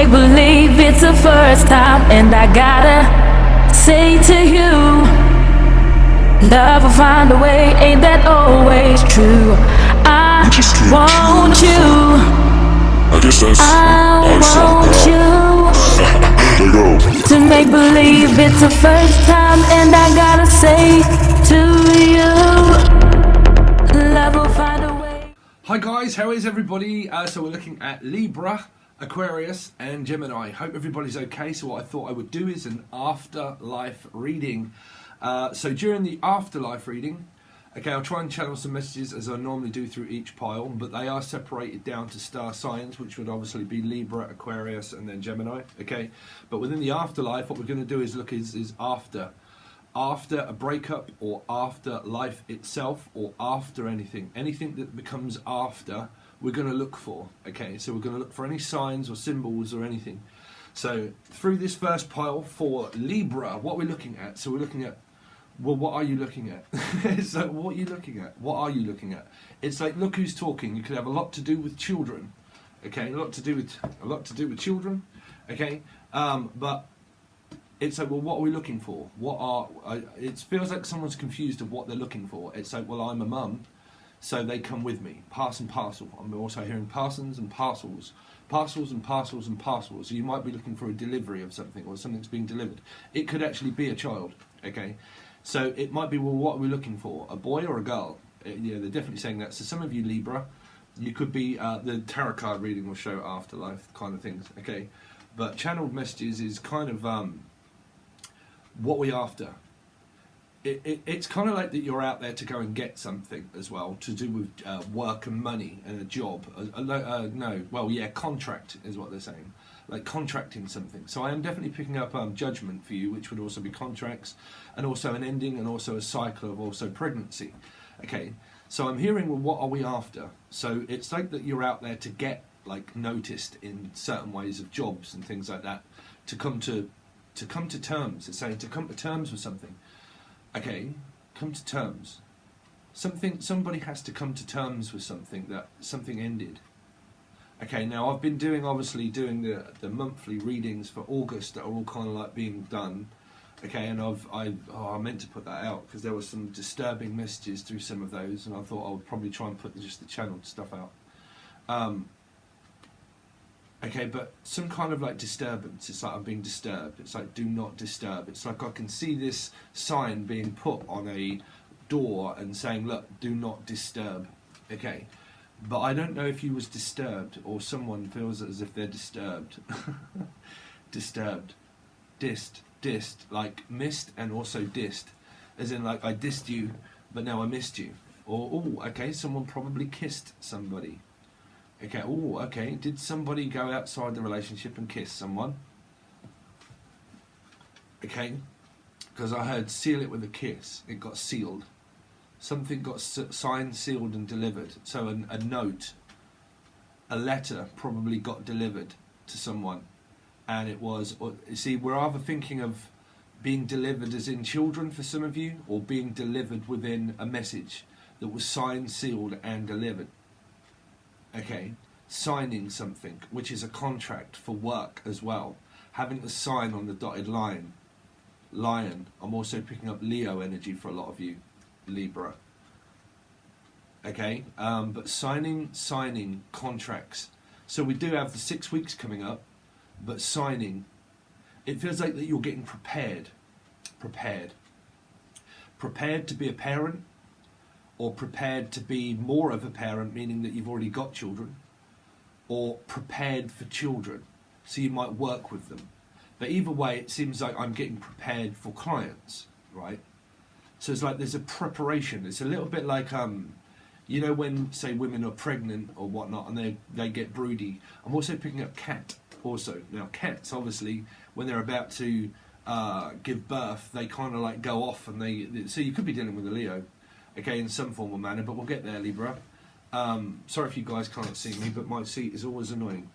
make believe it's the first time, and I gotta say to you, love will find a way, ain't that always true? I want you, I guess that's I want you to make believe it's the first time, and I gotta say to you, love will find a way. Hi guys, how is everybody? So we're looking at Libra, Aquarius and Gemini. Hope everybody's okay. So what I thought I would do is an afterlife reading. So during the afterlife reading, okay, I'll try and channel some messages as I normally do through each pile, but they are separated down to star signs, which would obviously be Libra, Aquarius and then Gemini, okay? But within the afterlife, what we're going to do is look is after a breakup, or after life itself, or after anything that becomes after, we're going to look for, okay? So we're going to look for any signs or symbols or anything. So through this first pile for Libra, what we're looking at, so we're looking at, well, what are you looking at? So what are you looking at? What are you looking at? It's like, look who's talking. You could have a lot to do with children, okay? A lot to do with children, okay? But it's like, well, what are we looking for? It feels like someone's confused of what they're looking for. It's like, well, I'm a mum, so they come with me. Pass and parcel. I'm also hearing parsons and parcels. Parcels and parcels and parcels. So you might be looking for a delivery of something, or something's being delivered. It could actually be a child, okay? So it might be, well, what are we looking for? A boy or a girl? Yeah, they're definitely saying that. So some of you Libra, you could be, the tarot card reading will show afterlife kind of things, okay? But channeled messages is kind of, what we after. It's kind of like that you're out there to go and get something as well, to do with work and money and a job. Contract is what they're saying, like contracting something. So I am definitely picking up judgment for you, which would also be contracts, and also an ending, and also a cycle of also pregnancy. Okay, so I'm hearing, well, what are we after? So it's like that you're out there to get like noticed in certain ways of jobs and things like that, to come to terms. It's saying to come to terms with something. Okay, come to terms. Somebody has to come to terms with something, that something ended. Okay, now I've been doing the monthly readings for August that are all kind of like being done. Okay, and I meant to put that out because there were some disturbing messages through some of those, and I thought I would probably try and put just the channeled stuff out. Okay, but some kind of like disturbance. It's like I'm being disturbed. It's like, do not disturb. It's like I can see this sign being put on a door and saying, look, do not disturb. Okay, but I don't know if you was disturbed, or someone feels as if they're disturbed. Disturbed. Dissed, like missed and also dissed. As in like I dissed you, but now I missed you. Or, oh, okay, someone probably kissed somebody. Okay, oh, okay, did somebody go outside the relationship and kiss someone? Okay, because I heard seal it with a kiss. It got sealed. Something got signed, sealed and delivered. So a note, a letter probably got delivered to someone. And it was, you see, we're either thinking of being delivered as in children for some of you, or being delivered within a message that was signed, sealed and delivered. Okay, signing something, which is a contract for work as well. Having the sign on the dotted line, lion. I'm also picking up Leo energy for a lot of you, Libra. Okay, but signing contracts. So we do have the 6 weeks coming up, but signing, it feels like that you're getting prepared to be a parent, or prepared to be more of a parent, meaning that you've already got children, or prepared for children, so you might work with them. But either way, it seems like I'm getting prepared for clients, right? So it's like there's a preparation. It's a little bit like, you know, when, say, women are pregnant or whatnot, and they get broody. I'm also picking up cat also. Now, cats, obviously, when they're about to give birth, they kind of like go off, and so you could be dealing with a Leo. Okay, in some form or manner, but we'll get there, Libra. Sorry if you guys can't see me, but my seat is always annoying.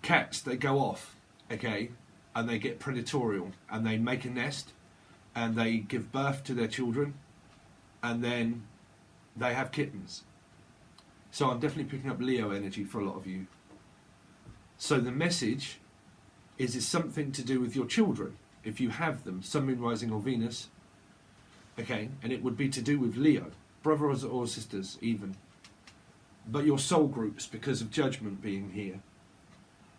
Cats, they go off, okay, and they get predatorial, and they make a nest, and they give birth to their children, and then they have kittens. So I'm definitely picking up Leo energy for a lot of you. So the message is something to do with your children, if you have them, Sun, Moon, Rising or Venus, okay, and it would be to do with Leo, brothers or sisters even, but your soul groups because of judgment being here.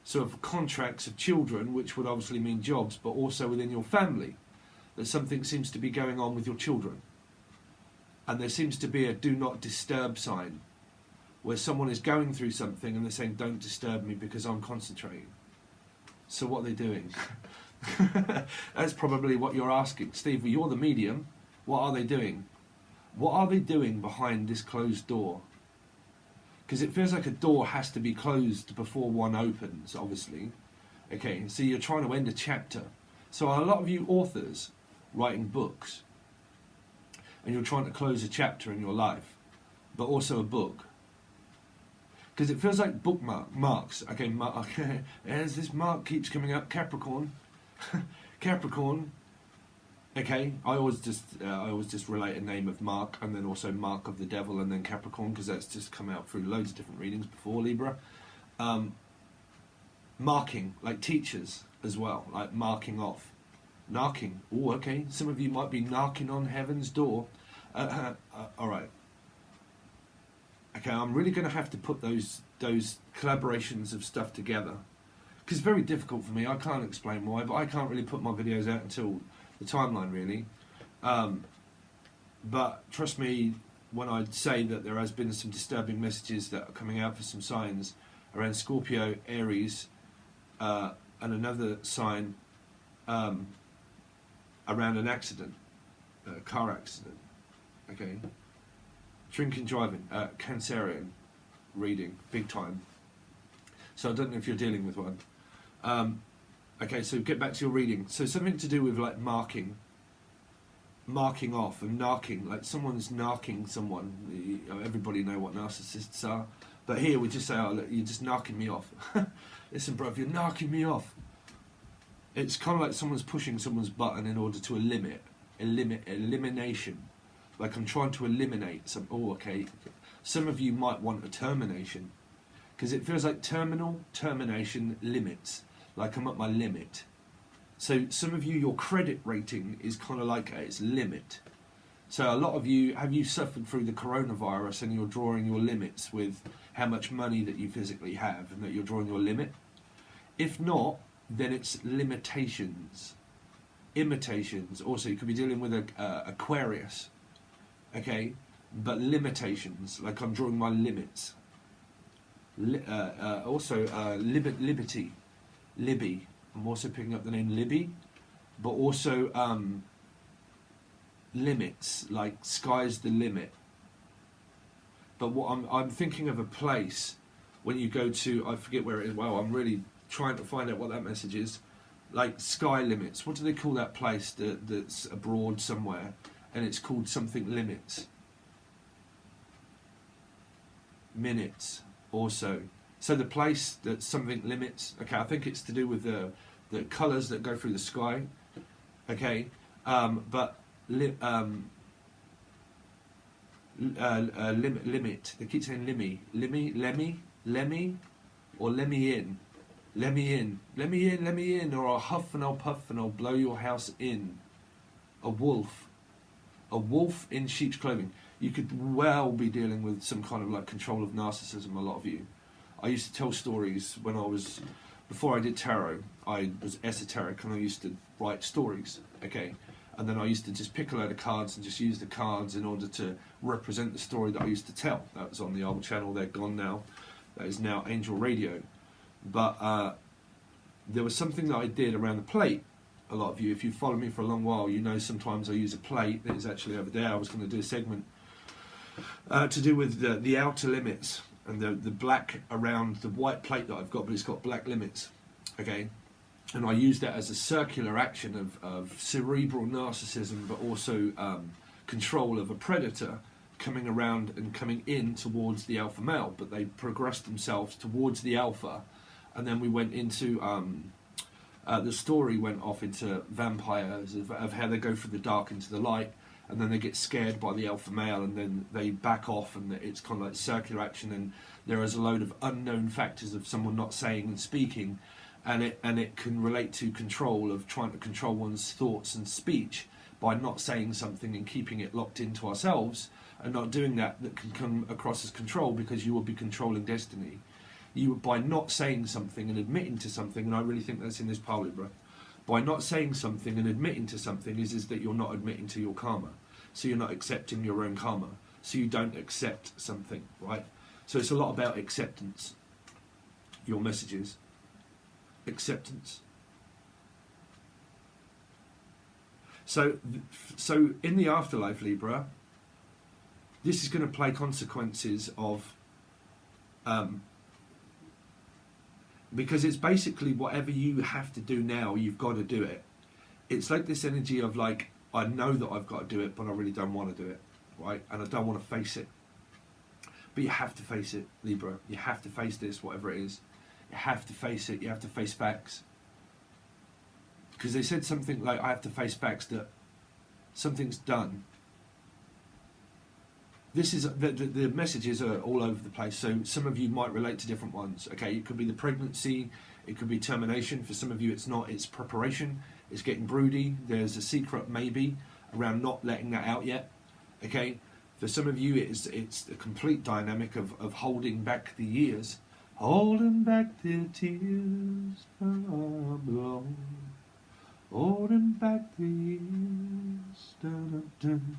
So of contracts of children, which would obviously mean jobs, but also within your family, that something seems to be going on with your children. And there seems to be a do not disturb sign, where someone is going through something and they're saying, don't disturb me because I'm concentrating. So what are they doing? That's probably what you're asking. Steve, you're the medium. What are they doing? What are they doing behind this closed door? Because it feels like a door has to be closed before one opens, obviously. Okay, so you're trying to end a chapter. So a lot of you authors writing books, and you're trying to close a chapter in your life, but also a book. Because it feels like bookmarks. Okay, as this mark keeps coming up, Capricorn, Capricorn. Okay, I always just relate a name of Mark, and then also Mark of the Devil, and then Capricorn, because that's just come out through loads of different readings before Libra. Marking, like teachers as well, like marking off, knocking. Oh, okay. Some of you might be knocking on heaven's door. All right. Okay, I'm really going to have to put those collaborations of stuff together, because it's very difficult for me. I can't explain why, but I can't really put my videos out until the timeline, really. But trust me when I say that there has been some disturbing messages that are coming out for some signs around Scorpio, Aries, and another sign around an accident, a car accident. Okay. Drinking, driving, Cancerian reading, big time. So I don't know if you're dealing with one. Okay, so get back to your reading. So something to do with like marking off and narking, like someone's narking someone. Everybody know what narcissists are. But here we just say, oh, look, you're just narking me off. Listen, bruv, you're narking me off. It's kind of like someone's pushing someone's button in order to elimination. Like I'm trying to eliminate some. Oh, okay. Some of you might want a termination, because it feels like termination, limits. Like I'm at my limit. So some of you, your credit rating is kind of like at its limit. So a lot of you, have you suffered through the coronavirus and you're drawing your limits with how much money that you physically have, and that you're drawing your limit? If not, then it's limitations. Imitations. Also, you could be dealing with a Aquarius. Okay, but limitations, like I'm drawing my limits. Liberty, Libby. I'm also picking up the name Libby, but also limits, like sky's the limit. But what I'm thinking of a place when you go to, I forget where it is. Wow, I'm really trying to find out what that message is. Like sky limits. What do they call that place that's abroad somewhere? And it's called something limits. Minutes also. So the place that something limits. Okay, I think it's to do with the colours that go through the sky. Okay, but limit. They keep saying lemmy, or let me in, or I'll huff and I'll puff and I'll blow your house in. A wolf in sheep's clothing. You could well be dealing with some kind of like control of narcissism, a lot of you. I used to tell stories when before I did tarot, I was esoteric and I used to write stories, okay? And then I used to just pick a load of cards and just use the cards in order to represent the story that I used to tell. That was on the old channel, they're gone now. That is now Angel Radio. But there was something that I did around the plate. A lot of you, if you follow me for a long while, you know sometimes I use a plate that is actually over there. I was going to do a segment to do with the outer limits and the black around the white plate that I've got, but it's got black limits, okay? And I use that as a circular action of cerebral narcissism, but also control of a predator coming around and coming in towards the alpha male, but they progressed themselves towards the alpha, and then we went into the story went off into vampires of how they go through the dark into the light, and then they get scared by the alpha male, and then they back off, and it's kind of like circular action, and there is a load of unknown factors of someone not saying and speaking, and it can relate to control, of trying to control one's thoughts and speech by not saying something and keeping it locked into ourselves, and not doing that can come across as control, because you will be controlling destiny. You, by not saying something and admitting to something, and I really think that's in this pile, Libra, by not saying something and admitting to something is that you're not admitting to your karma. So you're not accepting your own karma. So you don't accept something, right? So it's a lot about acceptance. Your messages. Acceptance. So in the afterlife, Libra, this is going to play consequences of... because it's basically whatever you have to do now, you've got to do it. It's like this energy of like, I know that I've got to do it, but I really don't want to do it, right? And I don't want to face it. But you have to face it, Libra. You have to face this, whatever it is. You have to face it. You have to face facts. Because they said something like, I have to face facts that something's done. This is the messages are all over the place, so some of you might relate to different ones. Okay, it could be the pregnancy, it could be termination. For some of you, it's not. It's preparation. It's getting broody. There's a secret maybe around not letting that out yet. Okay, for some of you, it's the complete dynamic of holding back the years, holding back the tears from below, holding back the years. Dun, dun, dun.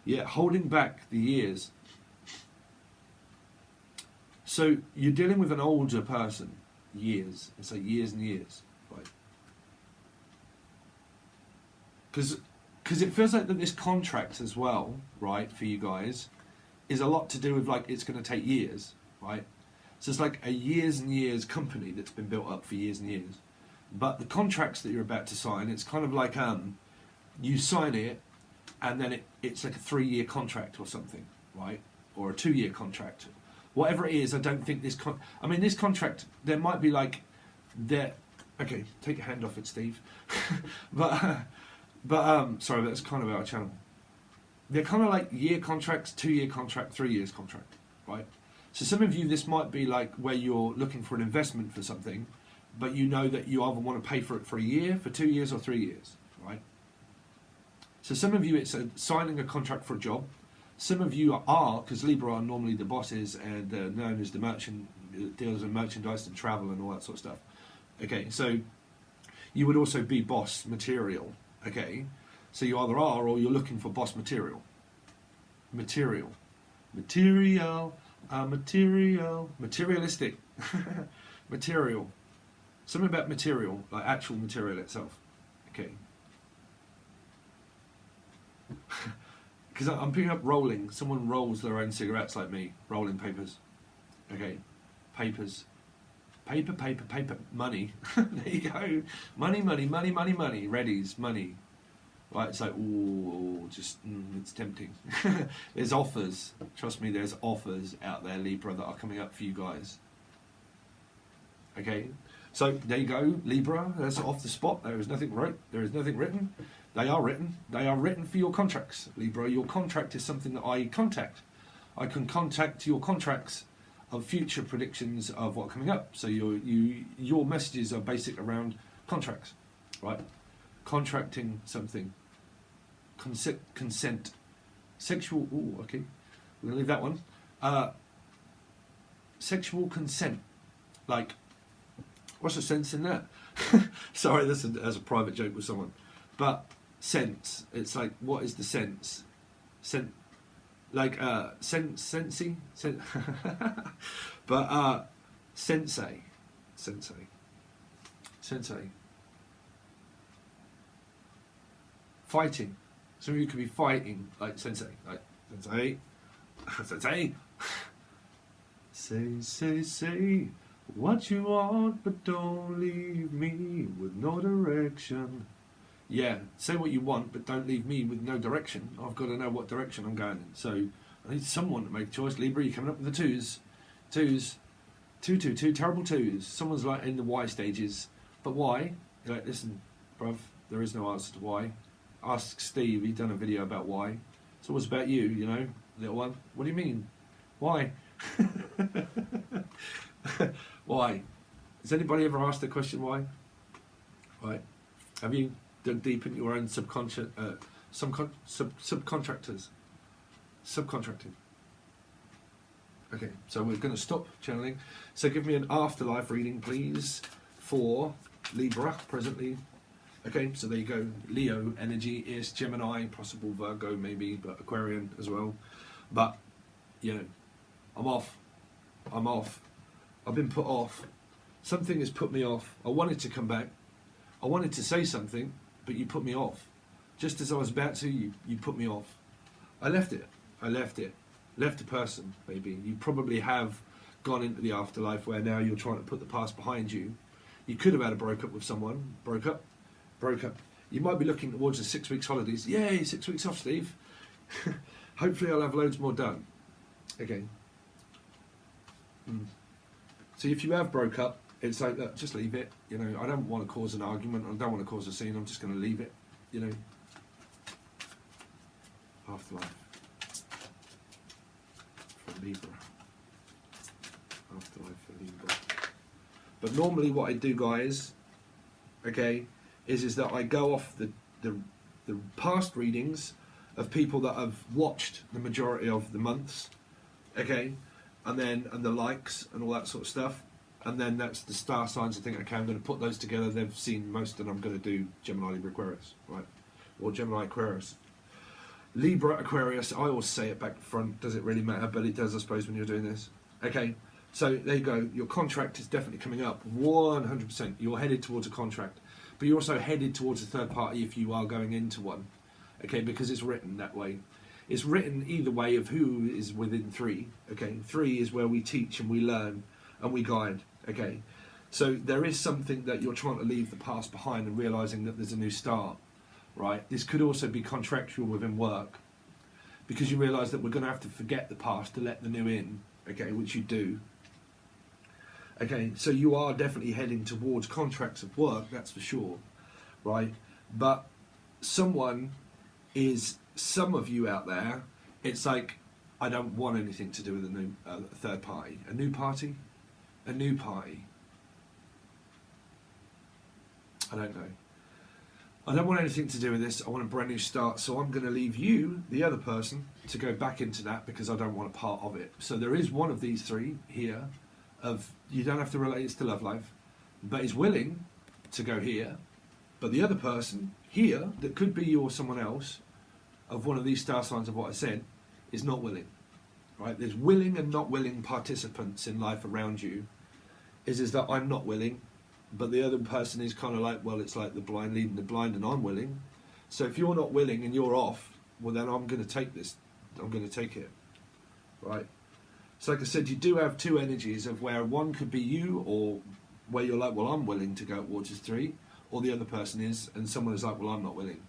Yeah, holding back the years. So you're dealing with an older person, years. It's like years and years, right? Because it feels like that this contract as well, right, for you guys, is a lot to do with like it's going to take years, right? So it's like a years and years company that's been built up for years and years. But the contracts that you're about to sign, it's kind of like you sign it, and then it's like a 3-year contract or something, right? Or a 2-year contract. Whatever it is, I don't think this... I mean, this contract, there might be like... Okay, take your hand off it, Steve. but sorry, that's kind of our channel. They're kind of like year contracts, 2-year contract, 3 years contract, right? So some of you, this might be like where you're looking for an investment for something, but you know that you either want to pay for it for a year, for 2 years, or 3 years, right? So some of you, it's signing a contract for a job. Some of you are, because Libra are normally the bosses and known as the merchant, deals in merchandise and travel and all that sort of stuff. Okay, so you would also be boss material. Okay, so you either are or you're looking for boss material. Materialistic. Material. Something about material, like actual material itself. Okay. Because I'm picking up rolling. Someone rolls their own cigarettes like me. Rolling papers. Okay. Papers. Paper. Money. There you go. Money. Readies. Money. Right, it's like, ooh, just, it's tempting. There's offers. Trust me, there's offers out there, Libra, that are coming up for you guys. Okay. So, there you go, Libra. That's off the spot. There is nothing right. There is nothing written. They are written. They are written for your contracts, Libra. Your contract is something that I contact. I can contact your contracts of future predictions of what's coming up. So your messages are basic around contracts, right? Contracting something. Consent. Sexual. Ooh, okay. We're gonna leave that one. Sexual consent. Like, what's the sense in that? Sorry, this is as a private joke with someone. But sense, it's like, what is the sense? Like sensei. But sensei. Fighting. Some of you could be fighting, like sensei. Like sensei. Say what you want, but don't leave me with no direction. Yeah, say what you want, but don't leave me with no direction. I've got to know what direction I'm going in. So I need someone to make a choice. Libra, you're coming up with the twos. Two, terrible twos. Someone's like in the why stages. But why? You're like, listen, bruv, There is no answer to why. Ask Steve, he's done a video about why. It's always about you, you know, little one. What do you mean? Why? Why? Has anybody ever asked the question why? Right? Have you dug deep into your own subcontractors? Subcontracting. Okay, so we're going to stop channeling. So give me an afterlife reading, please, for Libra presently. Okay, so there you go. Leo energy is Gemini, possible Virgo maybe, but Aquarian as well. But, you know, I'm off. I've been put off. Something has put me off. I wanted to come back. I wanted to say something, but you put me off. Just as I was about to, you put me off. I left it. Left a person, maybe. You probably have gone into the afterlife where now you're trying to put the past behind you. You could have had a broke up with someone. Broke up. You might be looking towards the 6 weeks holidays. Yay, 6 weeks off, Steve. Hopefully I'll have loads more done. Okay. So if you have broke up, it's like, look, just leave it. You know, I don't want to cause an argument. I don't want to cause a scene. I'm just going to leave it. You know. Afterlife. For Libra. Afterlife for Libra. But normally what I do, guys, okay, is that I go off the past readings of people that have watched the majority of the months, okay, and the likes and all that sort of stuff, and then that's the star signs. I think, okay, I'm going to put those together. They've seen most, and I'm going to do Gemini, Libra, Aquarius, right, or Gemini, Aquarius. Libra, Aquarius, I always say it back front, does it really matter? But it does, I suppose, when you're doing this. Okay, so there you go. Your contract is definitely coming up, 100%. You're headed towards a contract. But you're also headed towards a third party if you are going into one. Okay, because it's written that way. It's written either way of who is within 3. Okay, 3 is where we teach and we learn and we guide. Okay, so there is something that you're trying to leave the past behind and realising that there's a new start. Right? This could also be contractual within work, because you realise that we're going to have to forget the past to let the new in. Okay, which you do. Okay, so you are definitely heading towards contracts of work, that's for sure, right? But some of you out there, it's like, I don't want anything to do with a new third party. A new party? I don't know. I don't want anything to do with this. I want a brand new start. So I'm going to leave you, the other person, to go back into that because I don't want a part of it. So there is one of these 3 here of, you don't have to relate it to love life, but is willing to go here. But the other person here, that could be you or someone else, of one of these star signs of what I said, is not willing. Right? There's willing and not willing participants in life around you. Is that I'm not willing, but the other person is kind of like, well, it's like the blind leading the blind, and I'm willing. So if you're not willing and you're off, well, then I'm going to take this. I'm going to take it. Right? So like I said, you do have 2 energies of where one could be you, or where you're like, well, I'm willing to go towards this 3, or the other person is, and someone is like, well, I'm not willing.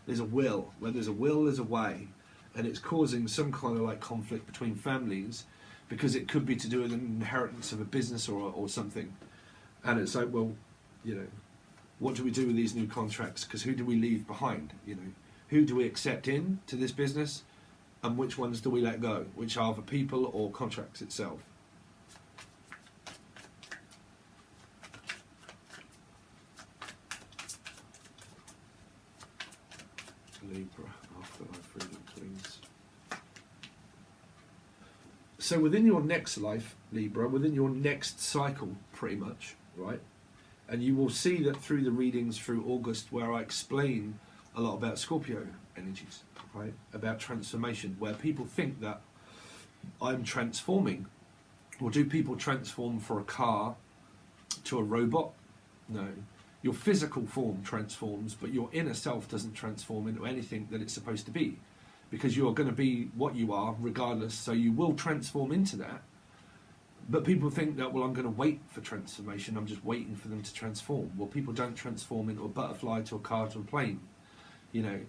There's a will. Where there's a will, there's a way. And it's causing some kind of like conflict between families, because it could be to do with an inheritance of a business or something. And it's like, well, you know, what do we do with these new contracts? Because who do we leave behind? You know, who do we accept in to this business, and which ones do we let go? Which are the people or contracts itself? Libra, afterlife reading, please. So within your next life, Libra, within your next cycle, pretty much, right? And you will see that through the readings through August, where I explain a lot about Scorpio energies, right? About transformation, where people think that I'm transforming. Well, do people transform for a car to a robot? No. Your physical form transforms, but your inner self doesn't transform into anything that it's supposed to be, because you're going to be what you are regardless, so you will transform into that. But people think that, well, I'm going to wait for transformation, I'm just waiting for them to transform. Well, people don't transform into a butterfly, to a car, to a plane. You know,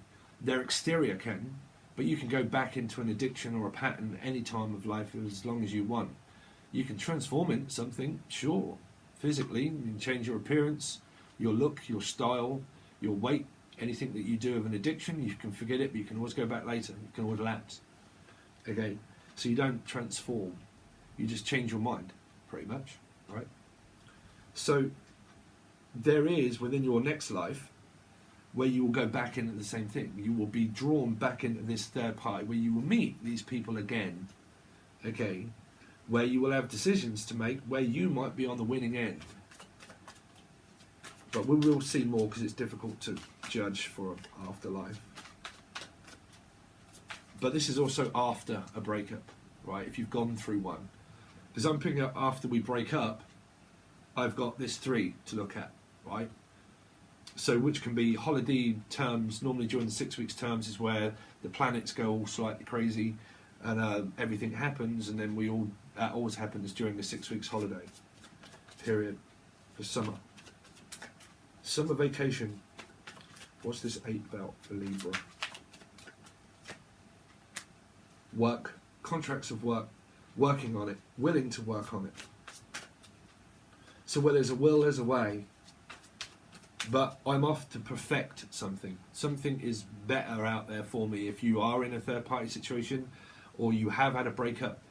their exterior can, but you can go back into an addiction or a pattern any time of life as long as you want. You can transform into something, sure, physically. You can change your appearance, your look, your style, your weight, Anything that you do of an addiction, you can forget it, but you can always go back later. You can always lapse. Okay, so you don't transform. You just change your mind, pretty much, right? So there is, within your next life, where you will go back into the same thing. You will be drawn back into this third party, where you will meet these people again, okay, where you will have decisions to make, where you might be on the winning end. But we will see more, because it's difficult to judge for an afterlife. But this is also after a breakup, right? If you've gone through one. Because I'm picking up after we break up, I've got this 3 to look at, right? So which can be holiday terms. Normally during the 6 weeks terms is where the planets go all slightly crazy and everything happens, and then that always happens during the 6 weeks holiday period for summer. Summer vacation. What's this 8 about for Libra? Work, contracts of work, working on it, willing to work on it. So where there's a will, there's a way. But I'm off to perfect something. Something is better out there for me. If you are in a third party situation, or you have had a breakup,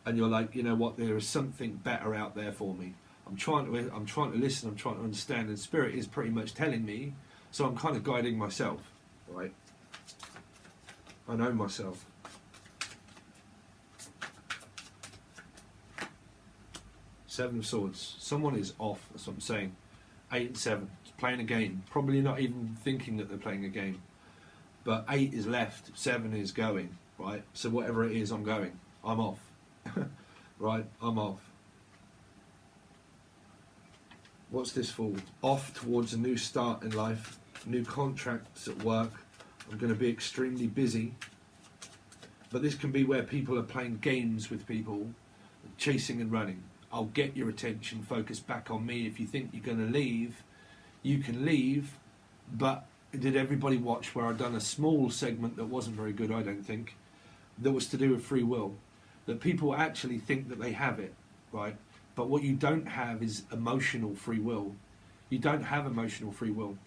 and you're like, you know what, there is something better out there for me. I'm trying to listen, I'm trying to understand, and Spirit is pretty much telling me, so I'm kind of guiding myself, right? I know myself. Seven of Swords. Someone is off, that's what I'm saying. 8 and 7. It's playing a game. Probably not even thinking that they're playing a game. But 8 is left, 7 is going, right? So whatever it is, I'm going. I'm off. Right? I'm off. What's this for? Off towards a new start in life, new contracts at work. I'm going to be extremely busy. But this can be where people are playing games with people, chasing and running. I'll get your attention, focus back on me. If you think you're going to leave, you can leave. But did everybody watch where I'd done a small segment that wasn't very good, I don't think, that was to do with free will? That people actually think that they have it, right? But what you don't have is emotional free will. You don't have emotional free will.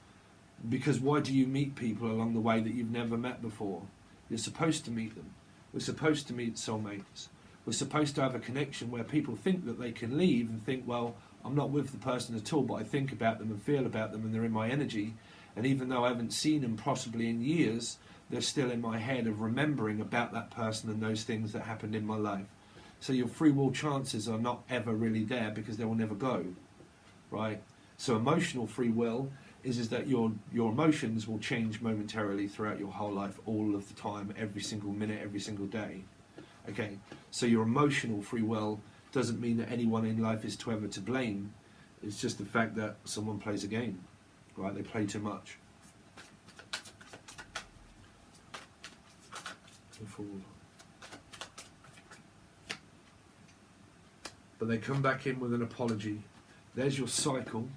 Because why do you meet people along the way that you've never met before? You're supposed to meet them. We're supposed to meet soulmates. We're supposed to have a connection where people think that they can leave and think, well, I'm not with the person at all, but I think about them and feel about them and they're in my energy. And even though I haven't seen them possibly in years, they're still in my head of remembering about that person and those things that happened in my life. So your free will chances are not ever really there because they will never go, right? So emotional free will is that your emotions will change momentarily throughout your whole life, all of the time, every single minute, every single day. Okay, so your emotional free will doesn't mean that anyone in life is ever to blame. It's just the fact that someone plays a game, right? They play too much. But they come back in with an apology. There's your cycle.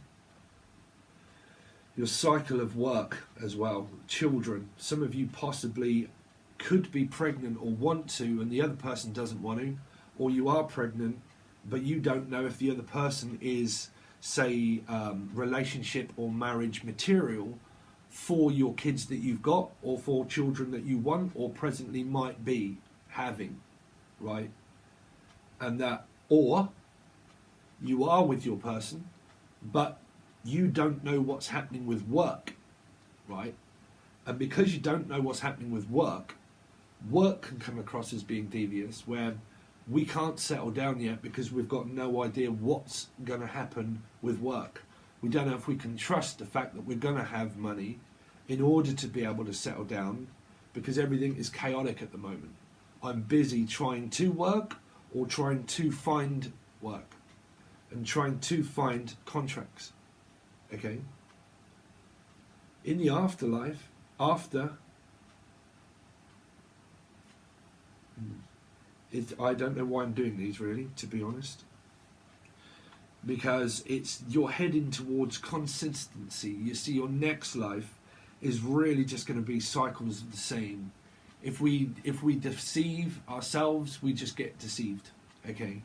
Your cycle of work as well. Children. Some of you possibly could be pregnant or want to, and the other person doesn't want to, or you are pregnant but you don't know if the other person is, say, relationship or marriage material for your kids that you've got, or for children that you want or presently might be having, right? And that, or you are with your person but you don't know what's happening with work, right? And because you don't know what's happening with work can come across as being devious, where we can't settle down yet because we've got no idea what's going to happen with work. We don't know if we can trust the fact that we're going to have money in order to be able to settle down, because everything is chaotic at the moment. I'm busy trying to work or trying to find work and trying to find contracts. Okay? In the afterlife, after, I don't know why I'm doing these really, to be honest, because you're heading towards consistency. You see, your next life is really just going to be cycles of the same. If we deceive ourselves, we just get deceived. Okay,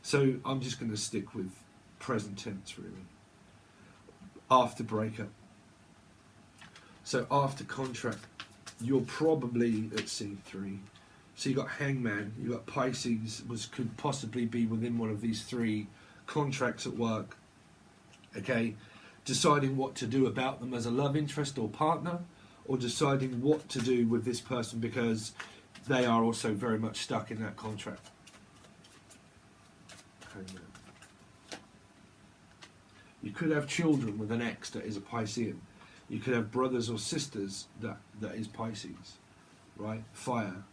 so I'm just going to stick with present tense really. After breakup. So after contract, you're probably, let's see, 3. So you got Hangman, you got Pisces, could possibly be within one of these 3 contracts at work. Okay, deciding what to do about them as a love interest or partner, or deciding what to do with this person because they are also very much stuck in that contract. Hangman. You could have children with an ex that is a Piscean. You could have brothers or sisters that is Pisces, right? Fire.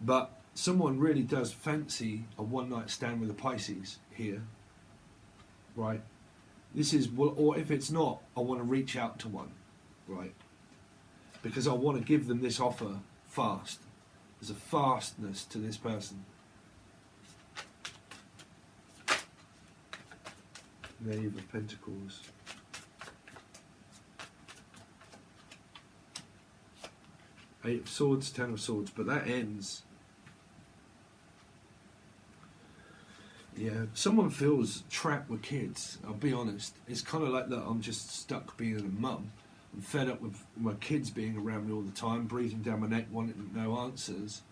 But someone really does fancy a one-night stand with a Pisces here, right? This is, or if it's not, I want to reach out to one, right? Because I want to give them this offer fast. There's a fastness to this person. Knave of Pentacles. Eight of Swords, Ten of Swords, but that ends. Yeah, someone feels trapped with kids, I'll be honest. It's kind of like that I'm just stuck being a mum. I'm fed up with my kids being around me all the time, breathing down my neck, wanting no answers.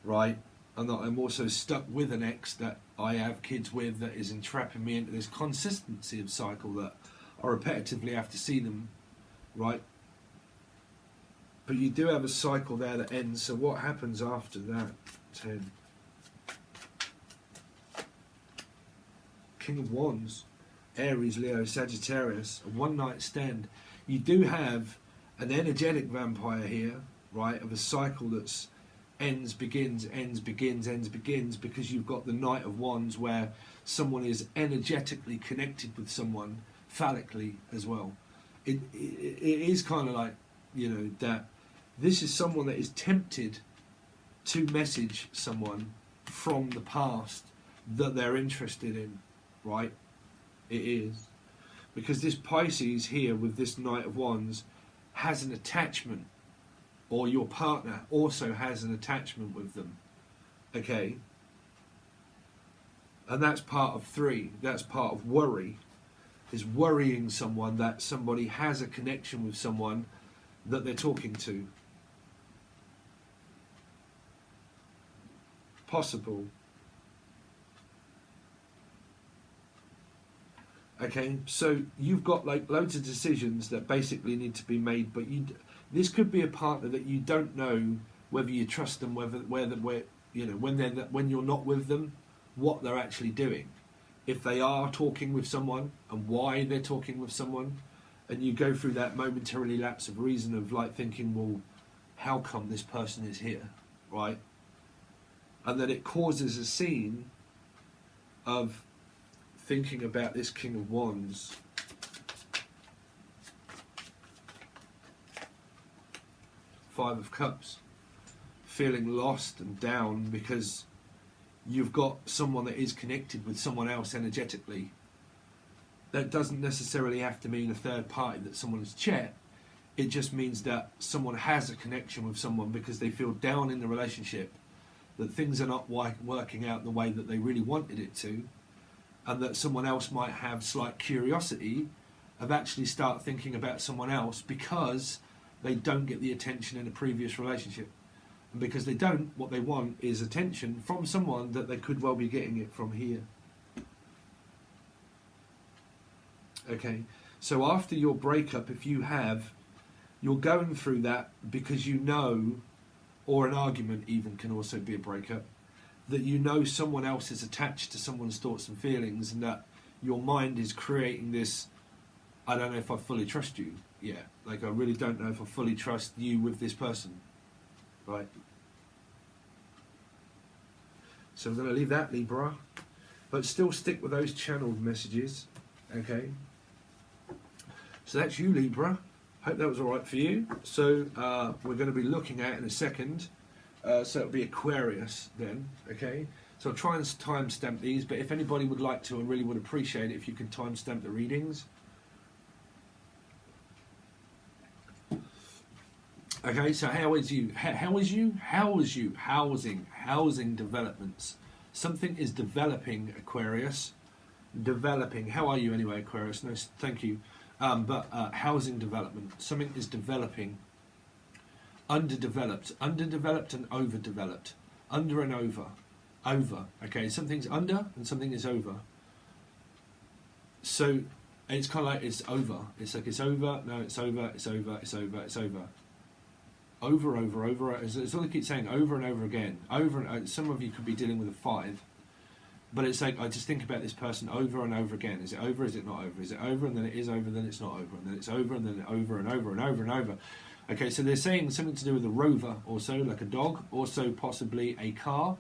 Right? And that I'm also stuck with an ex that I have kids with that is entrapping me into this consistency of cycle that I repetitively have to see them, right? But you do have a cycle there that ends, so what happens after that? 10. King of Wands, Aries, Leo, Sagittarius, a one-night stand. You do have an energetic vampire here, right, of a cycle that's ends, begins, ends, begins, ends, begins, because you've got the Knight of Wands where someone is energetically connected with someone, phallically as well. It is kind of like, you know, that this is someone that is tempted to message someone from the past that they're interested in, right? It is. Because this Pisces here with this Knight of Wands has an attachment, or your partner also has an attachment with them, okay? And that's part of 3. That's part of worry, is worrying someone that somebody has a connection with someone that they're talking to. Possible. Okay, so you've got like loads of decisions that basically need to be made, but this could be a partner that you don't know whether you trust them, where you know, when you're not with them, what they're actually doing, if they are talking with someone and why they're talking with someone, and you go through that momentarily lapse of reason of like thinking, well, how come this person is here, right? And then it causes a scene of thinking about this King of Wands. Five of Cups. Feeling lost and down because you've got someone that is connected with someone else energetically. That doesn't necessarily have to mean a third party, that someone has chat. It just means that someone has a connection with someone because they feel down in the relationship, that things are not working out the way that they really wanted it to, and that someone else might have slight curiosity of actually start thinking about someone else because they don't get the attention in a previous relationship. And because they don't, what they want is attention from someone that they could well be getting it from here. Okay, so after your breakup, if you have, you're going through that because you know, or an argument even can also be a breakup, that you know someone else is attached to someone's thoughts and feelings, and that your mind is creating this, I don't know if I fully trust you. Yeah, like I really don't know if I fully trust you with this person, right? So I'm going to leave that, Libra, but still stick with those channeled messages, okay? So that's you, Libra. Hope that was all right for you. So we're going to be looking at in a second. So it'll be Aquarius then, okay? So I'll try and timestamp these, but if anybody would like to, I really would appreciate it if you can timestamp the readings. Okay, so how is you? Housing developments. Something is developing, Aquarius. Developing. How are you anyway, Aquarius? No, thank you. But housing development, something is developing. Underdeveloped and overdeveloped. Under and over. Over. Okay, something's under and something is over. So it's kind of like it's over. It's like it's over. No, it's over. It's over. It's over. It's over. Over. It's all I keep saying over and over again. Over and over. Some of you could be dealing with a 5. But it's like I just think about this person over and over again. Is it over? Is it not over? Is it over? And then it is over. Then it's not over. And then it's over. And then over and over and over and over. Okay, so they're saying something to do with a rover, also like a dog, also possibly a car,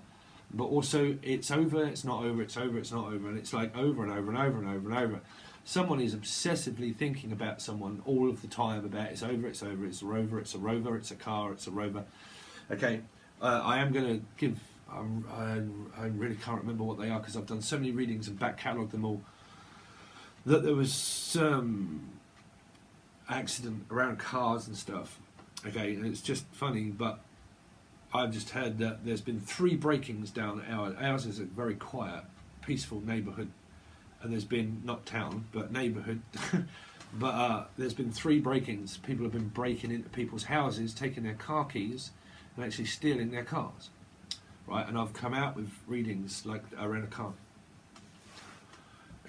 but also it's over. It's not over. It's over. It's not over. And it's like over and over and over and over and over. Someone is obsessively thinking about someone all of the time about it's over. It's over. It's a rover. It's a rover. It's a car. It's a rover. Okay, I am going to give. I really can't remember what they are because I've done so many readings and back catalogued them all. That there was some accident around cars and stuff. Okay, and it's just funny, but I've just heard that there's been 3 break-ins down ours is a very quiet, peaceful neighbourhood, and there's been not town but neighbourhood, but there's been 3 break-ins. People have been breaking into people's houses, taking their car keys, and actually stealing their cars. Right, and I've come out with readings like around a car.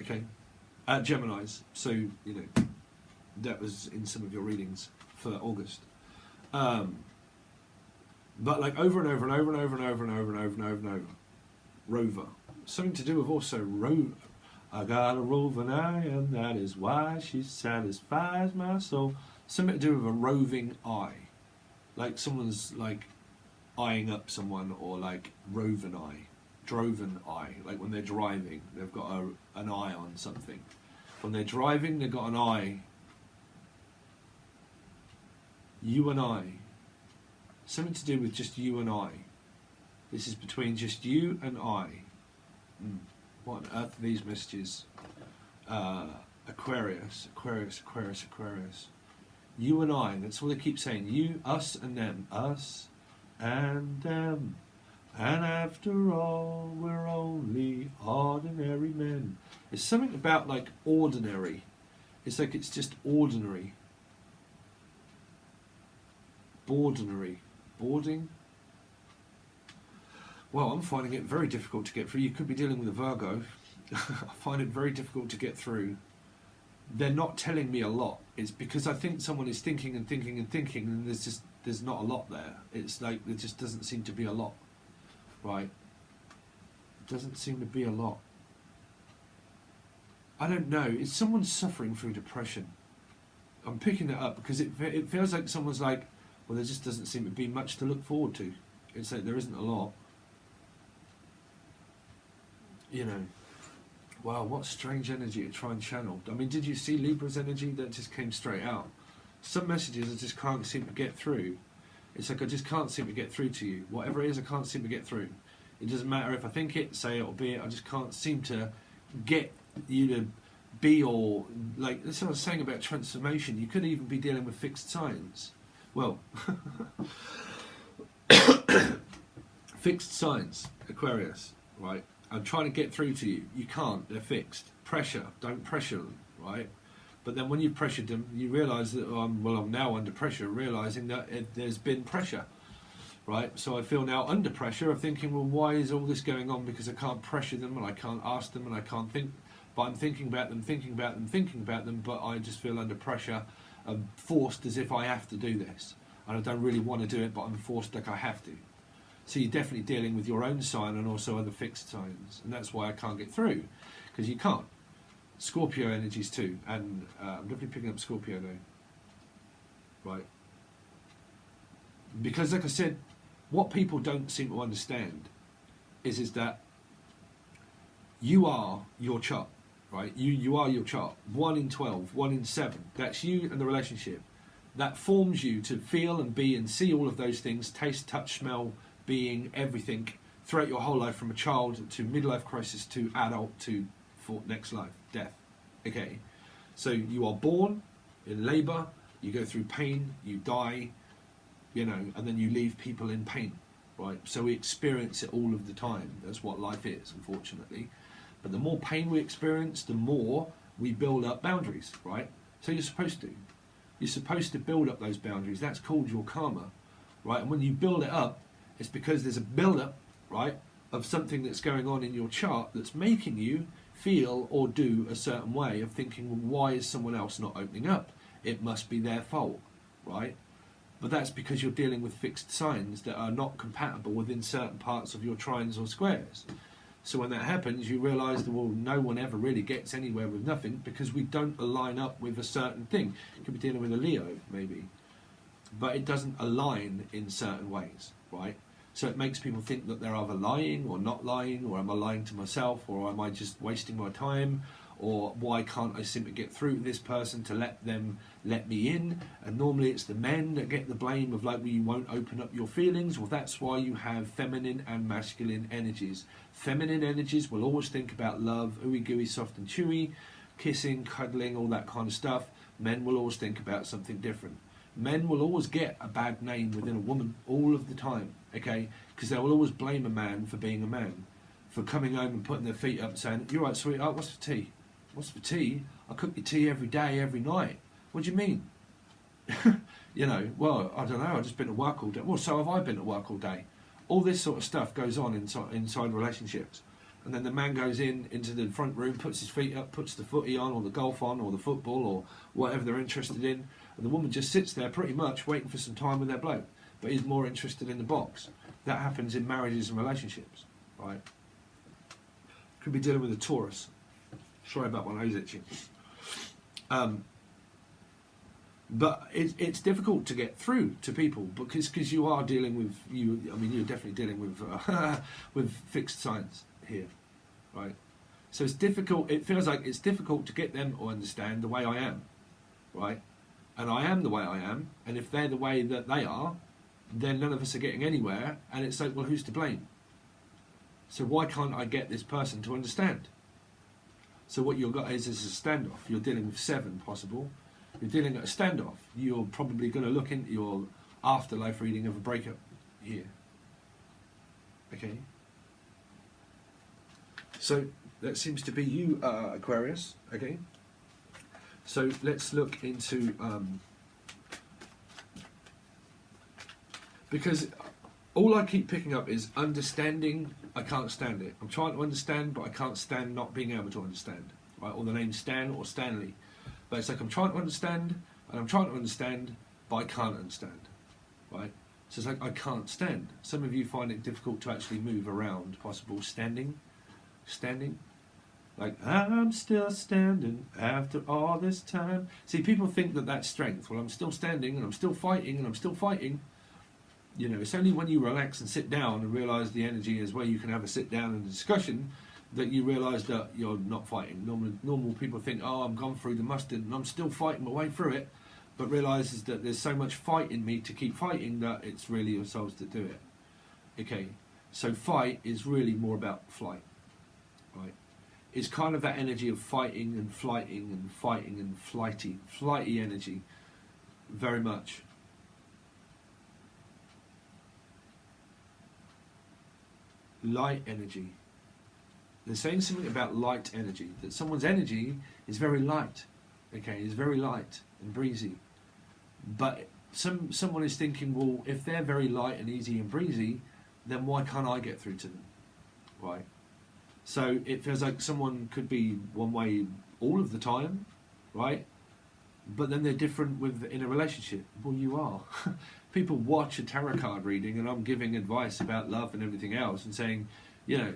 Okay, Geminis. So you know that was in some of your readings for August. But like over and over and over and over and over and over and over and over and over. Rover. Something to do with also rover. I got a roving eye, and that is why she satisfies my soul. Something to do with a roving eye, like someone's like eyeing up someone, or like roving eye, droven eye, like when they're driving they've got an eye on something. When they're driving they've got an eye. You and I, something to do with just you and I. This is between just you and I. What on earth are these messages? Aquarius. You and I, that's all they keep saying. You, us and them. Us and them, and after all we're only ordinary men. It's something about like ordinary. It's like it's just ordinary. Boarding. Well, I'm finding it very difficult to get through. You could be dealing with a Virgo. I find it very difficult to get through. They're not telling me a lot. It's because I think someone is thinking and thinking and thinking, and there's not a lot there. It's like there just doesn't seem to be a lot, right? It doesn't seem to be a lot. I don't know. Is someone suffering through depression? I'm picking it up because it feels like someone's like, well, there just doesn't seem to be much to look forward to. It's like there isn't a lot. You know. Wow, what strange energy to try and channel. I mean, did you see Libra's energy? That just came straight out. Some messages I just can't seem to get through. It's like I just can't seem to get through to you. Whatever it is, I can't seem to get through. It doesn't matter if I think it, say it, or be it. I just can't seem to get you to be, or like that's what I was saying about transformation. You could even be dealing with fixed signs. Well, fixed signs, Aquarius, right? I'm trying to get through to you. You can't. They're fixed. Pressure. Don't pressure them, right? But then when you've pressured them, you realise that, I'm now under pressure, realising that there's been pressure, right? So I feel now under pressure of thinking, well, why is all this going on? Because I can't pressure them, and I can't ask them, and I can't think. But I'm thinking about them, but I just feel under pressure. I'm forced as if I have to do this. And I don't really want to do it, but I'm forced like I have to. So you're definitely dealing with your own sign and also other fixed signs. And that's why I can't get through, because you can't. Scorpio energies too, and I'm definitely picking up Scorpio though. Right. Because like I said, what people don't seem to understand is that you are your chart, right? You are your chart. 1 in 12, 1 in 7. That's you and the relationship. That forms you to feel and be and see all of those things, taste, touch, smell, being, everything, throughout your whole life, from a child to midlife crisis to adult to for next life, death. Okay, so you are born in labour, you go through pain, you die, you know, and then you leave people in pain, right? So we experience it all of the time. That's what life is, unfortunately. But the more pain we experience, the more we build up boundaries, right? So you're supposed to. You're supposed to build up those boundaries. That's called your karma, right? And when you build it up, it's because there's a build-up, right, of something that's going on in your chart that's making you feel or do a certain way of thinking, well, why is someone else not opening up? It must be their fault, right? But that's because you're dealing with fixed signs that are not compatible within certain parts of your trines or squares. So when that happens, you realise that, well, no one ever really gets anywhere with nothing because we don't align up with a certain thing. You could be dealing with a Leo, maybe. But it doesn't align in certain ways, right? So it makes people think that they're either lying or not lying, or am I lying to myself, or am I just wasting my time, or why can't I simply get through to this person to let them let me in? And normally it's the men that get the blame of, like, well, you won't open up your feelings. Well, that's why you have feminine and masculine energies. Feminine energies will always think about love, ooey gooey, soft and chewy, kissing, cuddling, all that kind of stuff. Men will always think about something different. Men will always get a bad name within a woman all of the time, okay? Because they will always blame a man for being a man, for coming home and putting their feet up and saying, "You're right, sweetheart, what's for tea?" "What's for tea? I cook your tea every day, every night." "What do you mean?" You know, "Well, I don't know, I've just been to work all day." "Well, so have I been to work all day." All this sort of stuff goes on inside relationships. And then the man goes into the front room, puts his feet up, puts the footy on, or the golf on, or the football, or whatever they're interested in. And the woman just sits there pretty much waiting for some time with their bloke. But he's more interested in the box. That happens in marriages and relationships, right? Could be dealing with a Taurus. Sorry about my nose itching. But it's difficult to get through to people because you are dealing with you're definitely dealing with with fixed signs here, right? So it's difficult. It feels like it's difficult to get them to understand the way I am, right? And I am the way I am, and if they're the way that they are, then none of us are getting anywhere. And it's like, well, who's to blame? So why can't I get this person to understand? So what you've got is a standoff. You're dealing with 7 possible. You're dealing at a standoff. You're probably going to look into your afterlife reading of a breakup here. Okay. So that seems to be you, Aquarius. Okay. So let's look into because all I keep picking up is understanding. I can't stand it. I'm trying to understand, but I can't stand not being able to understand. Right? Or the name Stan or Stanley. But it's like I'm trying to understand, and I'm trying to understand, but I can't understand. Right? So it's like I can't stand. Some of you find it difficult to actually move around. Possible standing. Like, I'm still standing after all this time. See, people think that that's strength. Well, I'm still standing, and I'm still fighting, and I'm still fighting. You know, it's only when you relax and sit down and realise the energy is where you can have a sit down and a discussion that you realise that you're not fighting. Normal people think, oh, I'm gone through the mustard and I'm still fighting my way through it, but realises that there's so much fight in me to keep fighting that it's really yourselves that do it. Okay, so fight is really more about flight, right? It's kind of that energy of fighting and flighting and fighting and flighty energy, very much. Light energy. They're saying something about light energy, that someone's energy is very light, okay, is very light and breezy. But someone is thinking, well, if they're very light and easy and breezy, then why can't I get through to them, right? So it feels like someone could be one way all of the time, right? But then they're different in a relationship. Well, you are. People watch a tarot card reading and I'm giving advice about love and everything else and saying, you know,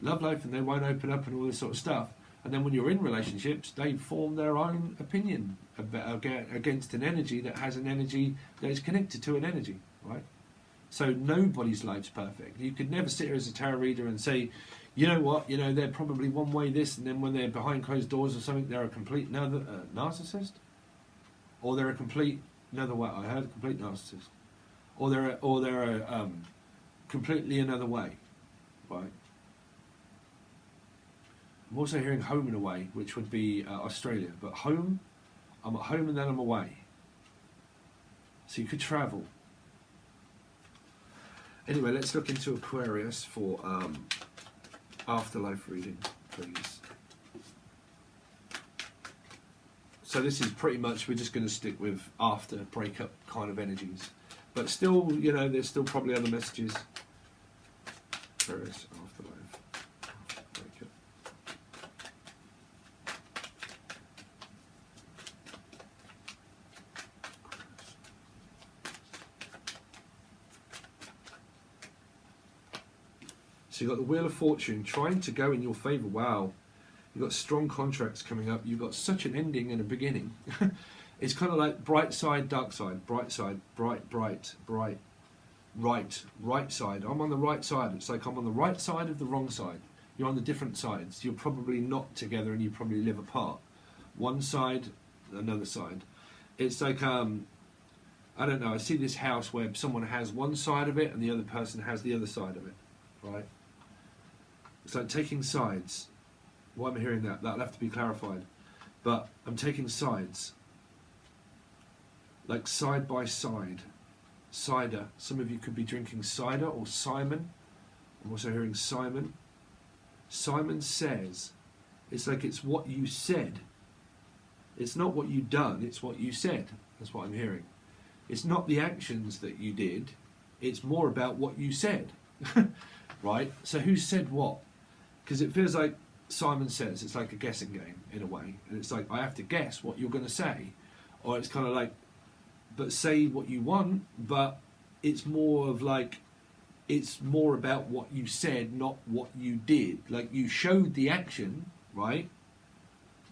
love life and they won't open up and all this sort of stuff. And then when you're in relationships, they form their own opinion against an energy that has an energy that is connected to an energy, right? So nobody's life's perfect. You could never sit here as a tarot reader and say, you know what, you know, they're probably one way this, and then when they're behind closed doors or something, they're a complete narcissist, or they're a complete another way. I heard a complete narcissist, or they're a completely another way, right? I'm also hearing home and away, which would be Australia. But home, I'm at home and then I'm away. So you could travel. Anyway, let's look into Aquarius for afterlife reading, please. So this is pretty much, we're just going to stick with after breakup kind of energies. But still, you know, there's still probably other messages. Aquarius, afterlife, after breakup. So you've got the Wheel of Fortune trying to go in your favour. Wow. You've got strong contracts coming up. You've got such an ending and a beginning. It's kind of like bright side, dark side, bright side, bright, right side. I'm on the right side. It's like I'm on the right side of the wrong side. You're on the different sides. You're probably not together and you probably live apart. One side, another side. It's like, I don't know, I see this house where someone has one side of it and the other person has the other side of it, right? It's like taking sides. Why am I hearing that? That'll have to be clarified. But I'm taking sides. Like side by side. Cider. Some of you could be drinking cider or Simon. I'm also hearing Simon. Simon says. It's like it's what you said. It's not what you done, it's what you said. That's what I'm hearing. It's not the actions that you did. It's more about what you said. Right? So who said what? Because it feels like Simon says, it's like a guessing game in a way. And it's like, I have to guess what you're going to say. Or it's kind of like, but say what you want, but it's more of like, it's more about what you said, not what you did. Like you showed the action, right?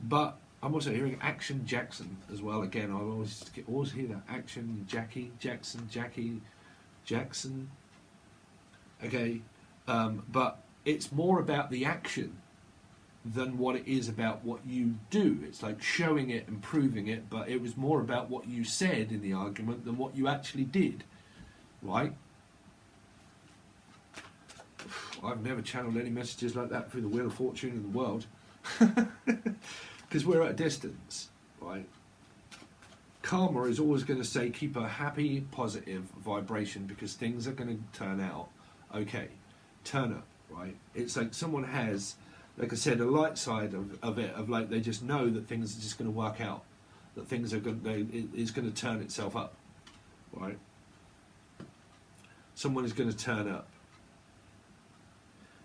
But I'm also hearing Action Jackson as well. Again, I always hear that. Action Jackie, Jackson, Jackie, Jackson. Okay, but it's more about the action than what it is about what you do. It's like showing it and proving it, but it was more about what you said in the argument than what you actually did, right? I've never channeled any messages like that through the Wheel of Fortune in the world, because we're at a distance, right? Karma is always going to say keep a happy, positive vibration because things are going to turn out okay. Turn up, right? It's like someone has, like I said, a light side of it, of like they just know that things are just going to work out, that things are going, it's going to turn itself up, right? Someone is going to turn up.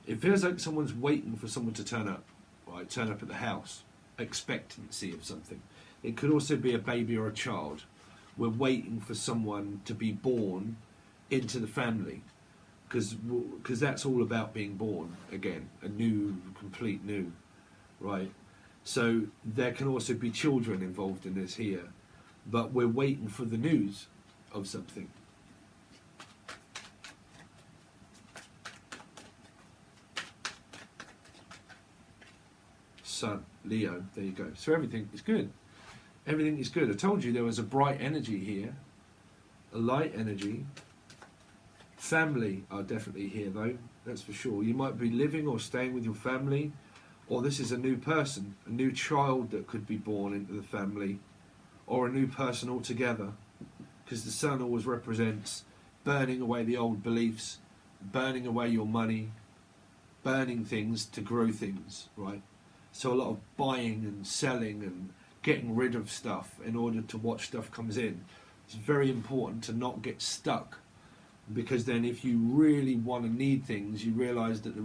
It feels like someone's waiting for someone to turn up, right? Turn up at the house, expectancy of something. It could also be a baby or a child. We're waiting for someone to be born into the family. Because that's all about being born again, a new, complete new, right? So there can also be children involved in this here, but we're waiting for the news of something. Sun, Leo, there you go. So everything is good. Everything is good. I told you there was a bright energy here, a light energy. Family are definitely here though, that's for sure. You might be living or staying with your family, or this is a new person, a new child that could be born into the family, or a new person altogether, because the sun always represents burning away the old beliefs, burning away your money, burning things to grow things, right? So a lot of buying and selling and getting rid of stuff in order to watch stuff comes in. It's very important to not get stuck. Because then if you really want to need things, you realise that the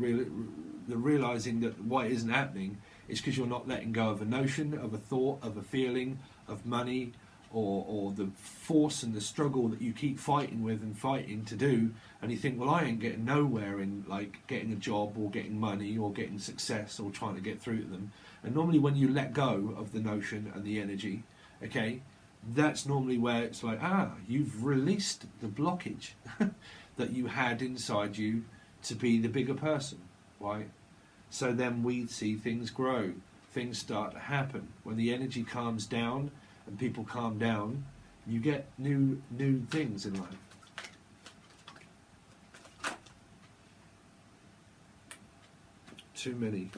realising that why it isn't happening is because you're not letting go of a notion, of a thought, of a feeling, of money, or the force and the struggle that you keep fighting with and fighting to do, and you think, well, I ain't getting nowhere in like getting a job or getting money or getting success or trying to get through to them. And normally when you let go of the notion and the energy, okay, that's normally where it's like, you've released the blockage that you had inside you to be the bigger person, right? So then we see things grow, things start to happen. When the energy calms down and people calm down, you get new things in life. Too many.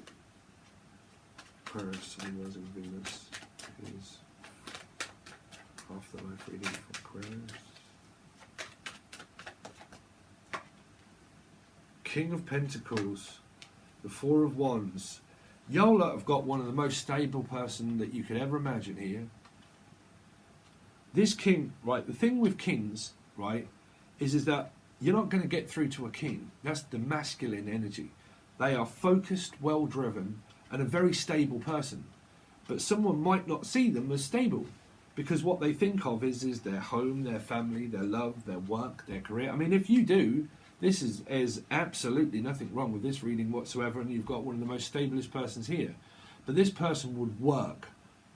Aquarius, Libra, and Venus is afterlife reading for Aquarius. King of Pentacles, the Four of Wands. Y'all have got one of the most stable person that you could ever imagine here. This king, right, the thing with kings, right, is that you're not going to get through to a king. That's the masculine energy. They are focused, well-driven, and a very stable person. But someone might not see them as stable, because what they think of is their home, their family, their love, their work, their career. I mean, if you do, this is absolutely nothing wrong with this reading whatsoever, and you've got one of the most stablest persons here. But this person would work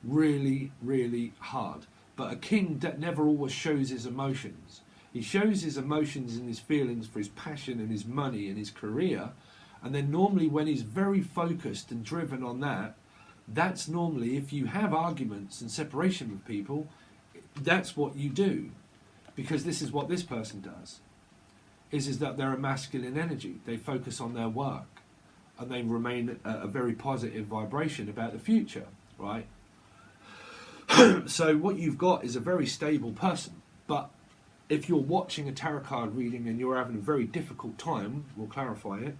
really, really hard. But a king that never always shows his emotions. He shows his emotions and his feelings for his passion and his money and his career. And then normally when he's very focused and driven on that, that's normally, if you have arguments and separation with people, that's what you do. Because this is what this person does. Is that they're a masculine energy. They focus on their work. And they remain a very positive vibration about the future, right? So what you've got is a very stable person. But if you're watching a tarot card reading and you're having a very difficult time, we'll clarify it,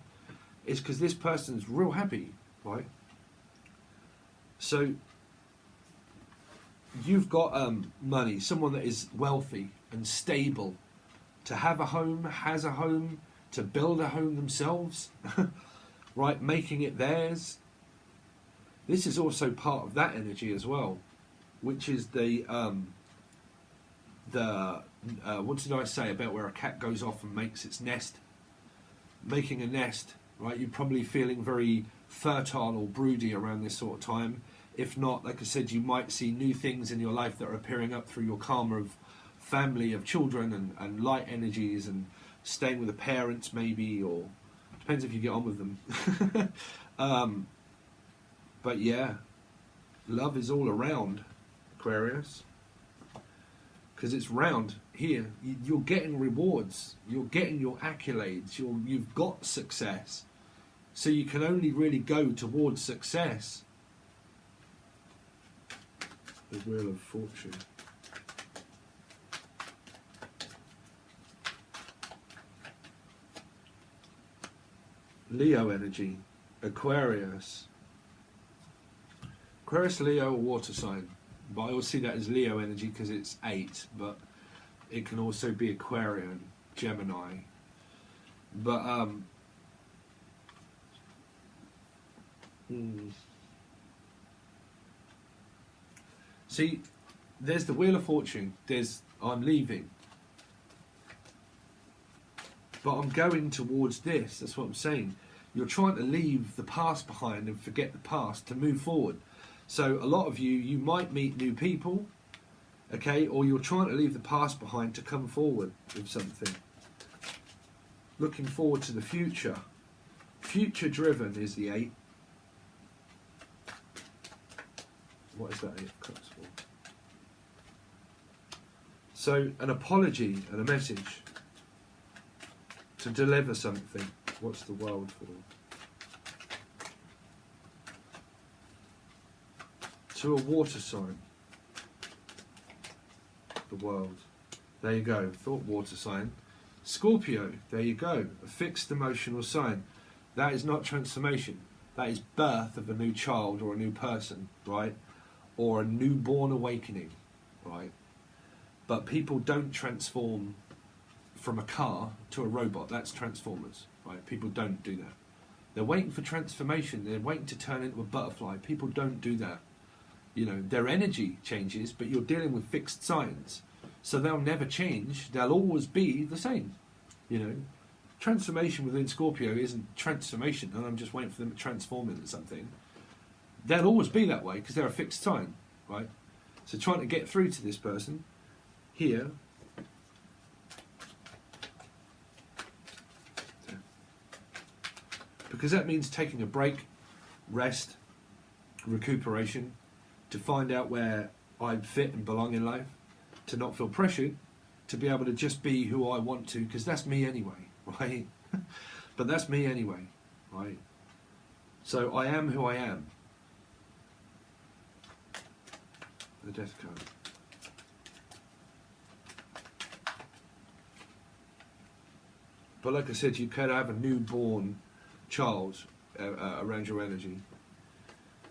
it's because this person's real happy, right? So you've got money, someone that is wealthy and stable, to have a home, has a home, to build a home themselves, right, making it theirs. This is also part of that energy as well, which is the what did I say about where a cat goes off and makes its nest? Making a nest, right? You're probably feeling very fertile or broody around this sort of time. If not, like I said, you might see new things in your life that are appearing up through your karma of family, of children, and light energies, and staying with the parents maybe, or depends if you get on with them. But yeah, love is all around, Aquarius, because it's round here. You're getting rewards, you're getting your accolades, you've got success, so you can only really go towards success. The Wheel of Fortune. Leo energy, Aquarius. Aquarius, Leo, or water sign. But I always see that as Leo energy because it's 8, but it can also be Aquarian, Gemini. But see, there's the Wheel of Fortune. There's I'm leaving, but I'm going towards this. That's what I'm saying. You're trying to leave the past behind and forget the past to move forward. So a lot of you might meet new people, okay, or you're trying to leave the past behind to come forward with something. Looking forward to the future. Future driven is the 8. What is that 8 of Cups for? So an apology and a message to deliver something. What's the World for? To a water sign. The World. There you go. Thought water sign. Scorpio. There you go. A fixed emotional sign. That is not transformation. That is birth of a new child or a new person, right? Or a newborn awakening, right? But people don't transform from a car to a robot. That's Transformers, right? People don't do that. They're waiting for transformation. They're waiting to turn into a butterfly. People don't do that. You know, their energy changes, but you're dealing with fixed signs. So they'll never change. They'll always be the same. You know, transformation within Scorpio isn't transformation, and I'm just waiting for them to transform into something. They'll always be that way because they're a fixed sign, right? So trying to get through to this person here. Because that means taking a break, rest, recuperation, to find out where I fit and belong in life, to not feel pressured, to be able to just be who I want to, because that's me anyway, right? But that's me anyway, right? So I am who I am. The Death card. But like I said, you could have a newborn child around your energy.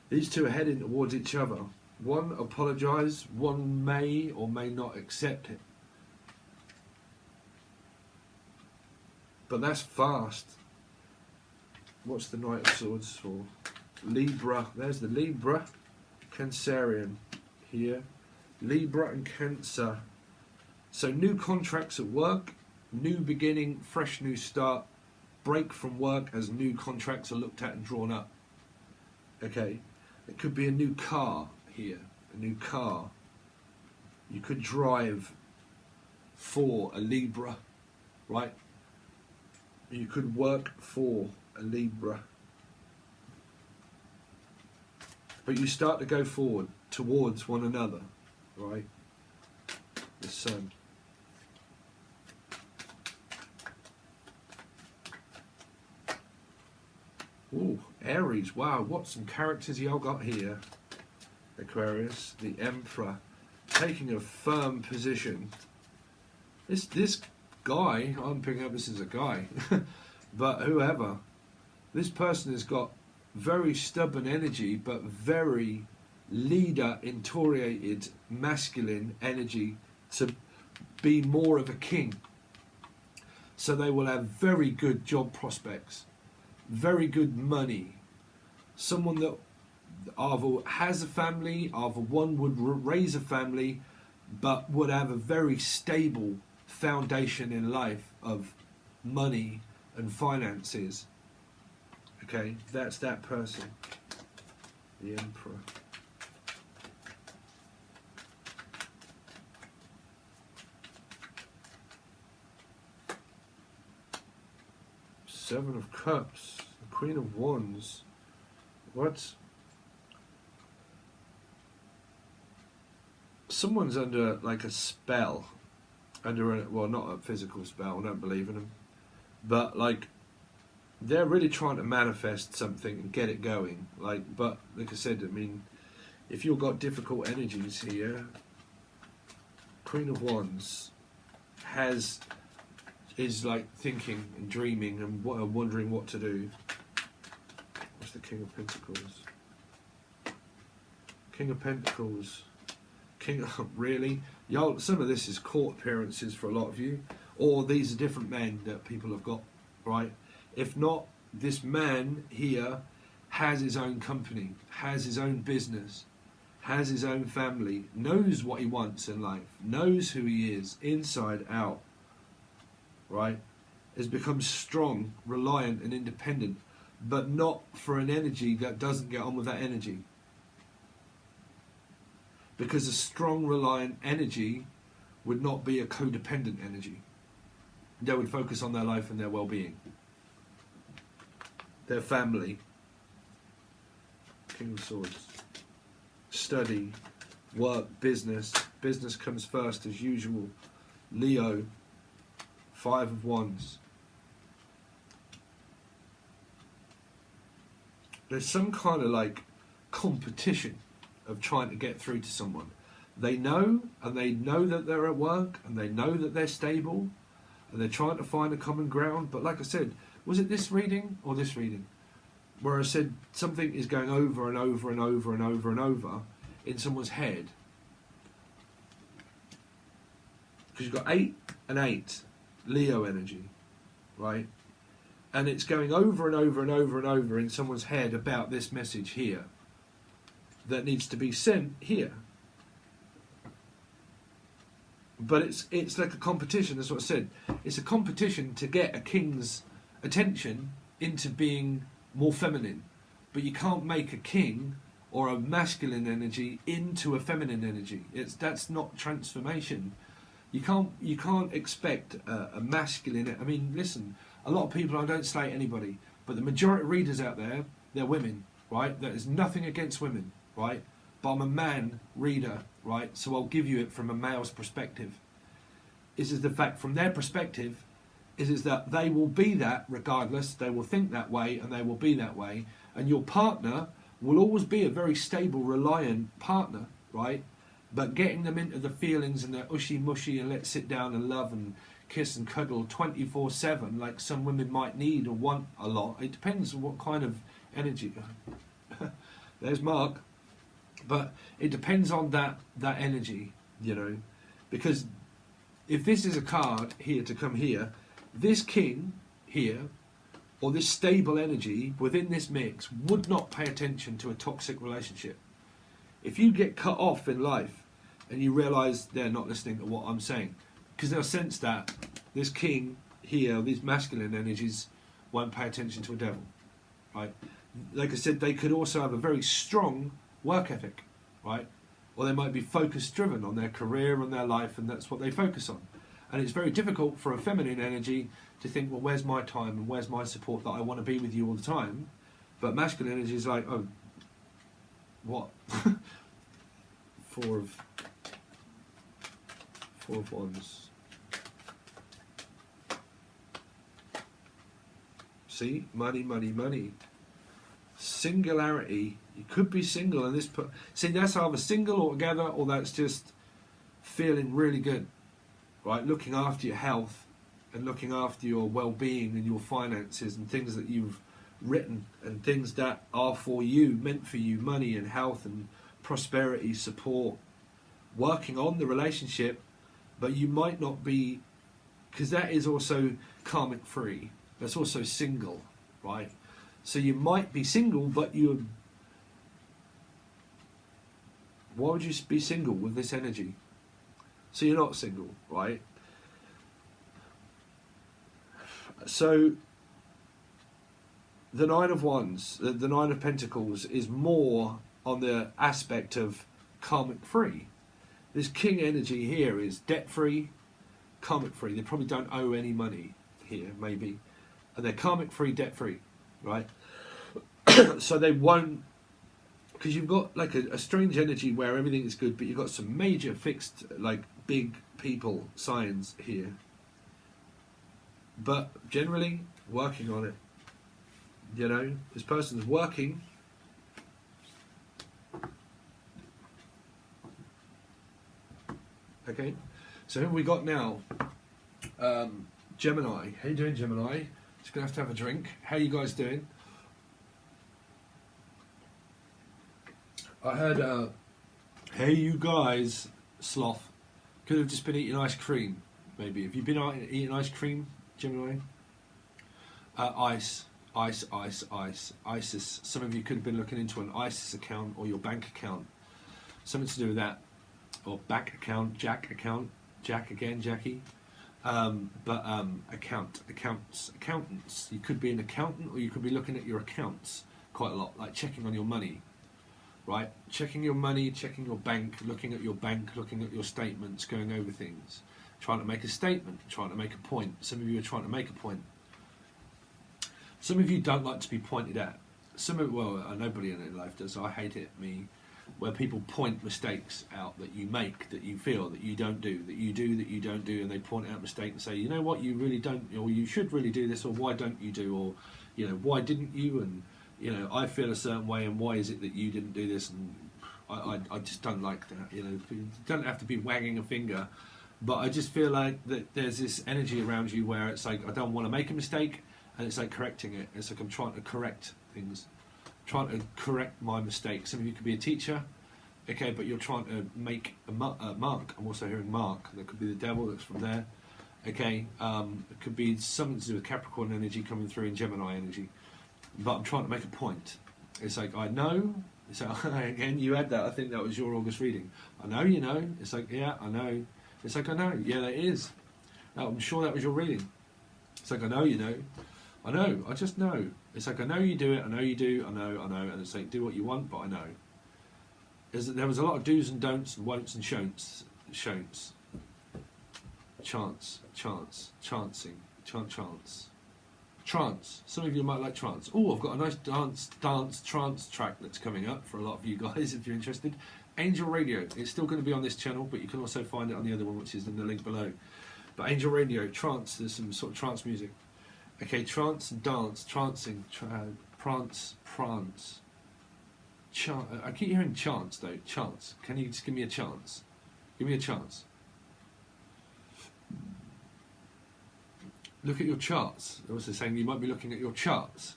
These two are heading towards each other, One, apologise. One may or may not accept it. But that's fast. What's the Knight of Swords for? Libra. There's the Libra. Cancerian here. Libra and Cancer. So new contracts at work, new beginning, fresh new start, break from work as new contracts are looked at and drawn up. Okay, it could be a new car here, a new car. You could drive for a Libra, right? You could work for a Libra. But you start to go forward towards one another, right? The Sun. Ooh, Aries. Wow, what some characters y'all got here. Aquarius, the Emperor, taking a firm position. This guy, I'm picking up this as a guy, but whoever, this person has got very stubborn energy, but very leader-oriented, masculine energy to be more of a king. So they will have very good job prospects, very good money. Someone that either has a family, either one would raise a family, but would have a very stable foundation in life of money and finances. Okay, that's that person, the Emperor. Seven of Cups, the Queen of Wands. What? Someone's under like a spell, under a, well, not a physical spell, I don't believe in them, but like they're really trying to manifest something and get it going. Like, but like I said, I mean, if you've got difficult energies here, Queen of Wands is like thinking and dreaming and wondering what to do. What's the King of Pentacles? King of Pentacles. King of, really? Y'all, some of this is court appearances for a lot of you, or these are different men that people have got, right? If not, this man here has his own company, has his own business, has his own family, knows what he wants in life, knows who he is, inside out, right? Has become strong, reliant and independent, but not for an energy that doesn't get on with that energy. Because a strong, reliant energy would not be a codependent energy. They would focus on their life and their well-being. Their family. King of Swords. Study, work, business. Business comes first as usual. Leo. Five of Wands. There's some kind of like competition of trying to get through to someone. They know, and they know that they're at work, and they know that they're stable, and they're trying to find a common ground. But like I said, was it this reading or this reading where I said something is going over and over and over and over and over in someone's head? Because you've got 8 and 8, Leo energy, right? And it's going over and over and over and over in someone's head about this message here that needs to be sent here. But it's like a competition, that's what I said. It's a competition to get a king's attention into being more feminine. But you can't make a king or a masculine energy into a feminine energy. That's not transformation. You can't expect a masculine. I mean, listen, a lot of people, I don't slate anybody, but the majority of readers out there, they're women, right? There is nothing against women, right? But I'm a man reader, right? So I'll give you it from a male's perspective. Is the fact from their perspective is that they will be that regardless. They will think that way and they will be that way. And your partner will always be a very stable, reliant partner, right? But getting them into the feelings and the ushy-mushy and let's sit down and love and kiss and cuddle 24/7 like some women might need or want a lot. It depends on what kind of energy. There's Mark. But it depends on that energy, you know, because if this is a card here to come here, this king here, or this stable energy within this mix, would not pay attention to a toxic relationship. If you get cut off in life and you realise they're not listening to what I'm saying, because they'll sense that this king here, these masculine energies, won't pay attention to a devil, right? Like I said, they could also have a very strong work ethic, right? Or they might be focus driven on their career and their life, and that's what they focus on. And it's very difficult for a feminine energy to think, well, where's my time and where's my support that I want to be with you all the time? But masculine energy is like, oh, what? Four of Wands. See, money, money, money. Singularity. You could be single, and see, that's either single altogether, or that's just feeling really good, right? Looking after your health and looking after your well-being and your finances and things that you've written and things that are for you, meant for you, money and health and prosperity, support, working on the relationship. But you might not be, because that is also karmic free. That's also single, right? So you might be single, but why would you be single with this energy? So you're not single, right? So the Nine of Wands, the Nine of Pentacles, is more on the aspect of karmic free. This king energy here is debt free, karmic free. They probably don't owe any money here, maybe. And they're karmic free, debt free, right? So they won't, because you've got like a strange energy where everything is good, but you've got some major fixed, like big people signs here. But generally, working on it. You know, this person's working. Okay, so who have we got now? Gemini. How you doing, Gemini? Just gonna have to have a drink. How you guys doing? I heard, hey you guys, sloth. Could have just been eating ice cream, maybe. Have you been out eating ice cream, Gemini? ISIS. Some of you could have been looking into an ISIS account or your bank account. Something to do with that. Or bank account, Jack again, Jackie. Accountants. You could be an accountant, or you could be looking at your accounts quite a lot, like checking on your money, right? Checking your money, checking your bank, looking at your statements, going over things, trying to make a statement, trying to make a point. Some of you are trying to make a point. Some of you don't like to be pointed at. Nobody in life does. I hate it, where people point mistakes out that you make, that you feel, that you don't do, that you do, that you don't do, and they point out mistakes and say, you know what, you really don't, or you should really do this, or why don't you do, or, you know, why didn't you, and, you know, I feel a certain way, and why is it that you didn't do this, and I just don't like that, you know. You don't have to be wagging a finger, but I just feel like that there's this energy around you where it's like, I don't want to make a mistake, and it's like correcting it. It's like I'm trying to correct things. Trying to correct my mistakes. Some of you could be a teacher, okay, but you're trying to make a mark. I'm also hearing mark. There could be the devil that's from there, okay. It could be something to do with Capricorn energy coming through in Gemini energy. But I'm trying to make a point. It's like, I know. So again, you had that. I think that was your August reading. I know, you know. It's like, yeah, I know. It's like, I know. Yeah, that is. No, I'm sure that was your reading. It's like, I know, you know. I know. I just know. It's like, I know you do it, I know you do, I know, and it's like, do what you want, but I know. There was a lot of do's and don'ts and won'ts and shon'ts. Chancing. Trance. Some of you might like trance. Oh, I've got a nice trance track that's coming up for a lot of you guys if you're interested. Angel Radio. It's still going to be on this channel, but you can also find it on the other one, which is in the link below. But Angel Radio, trance, there's some sort of trance music. Okay, trance and dance, trancing, prance. I keep hearing chance though, chance. Can you just give me a chance? Give me a chance. Look at your charts. They're also saying you might be looking at your charts.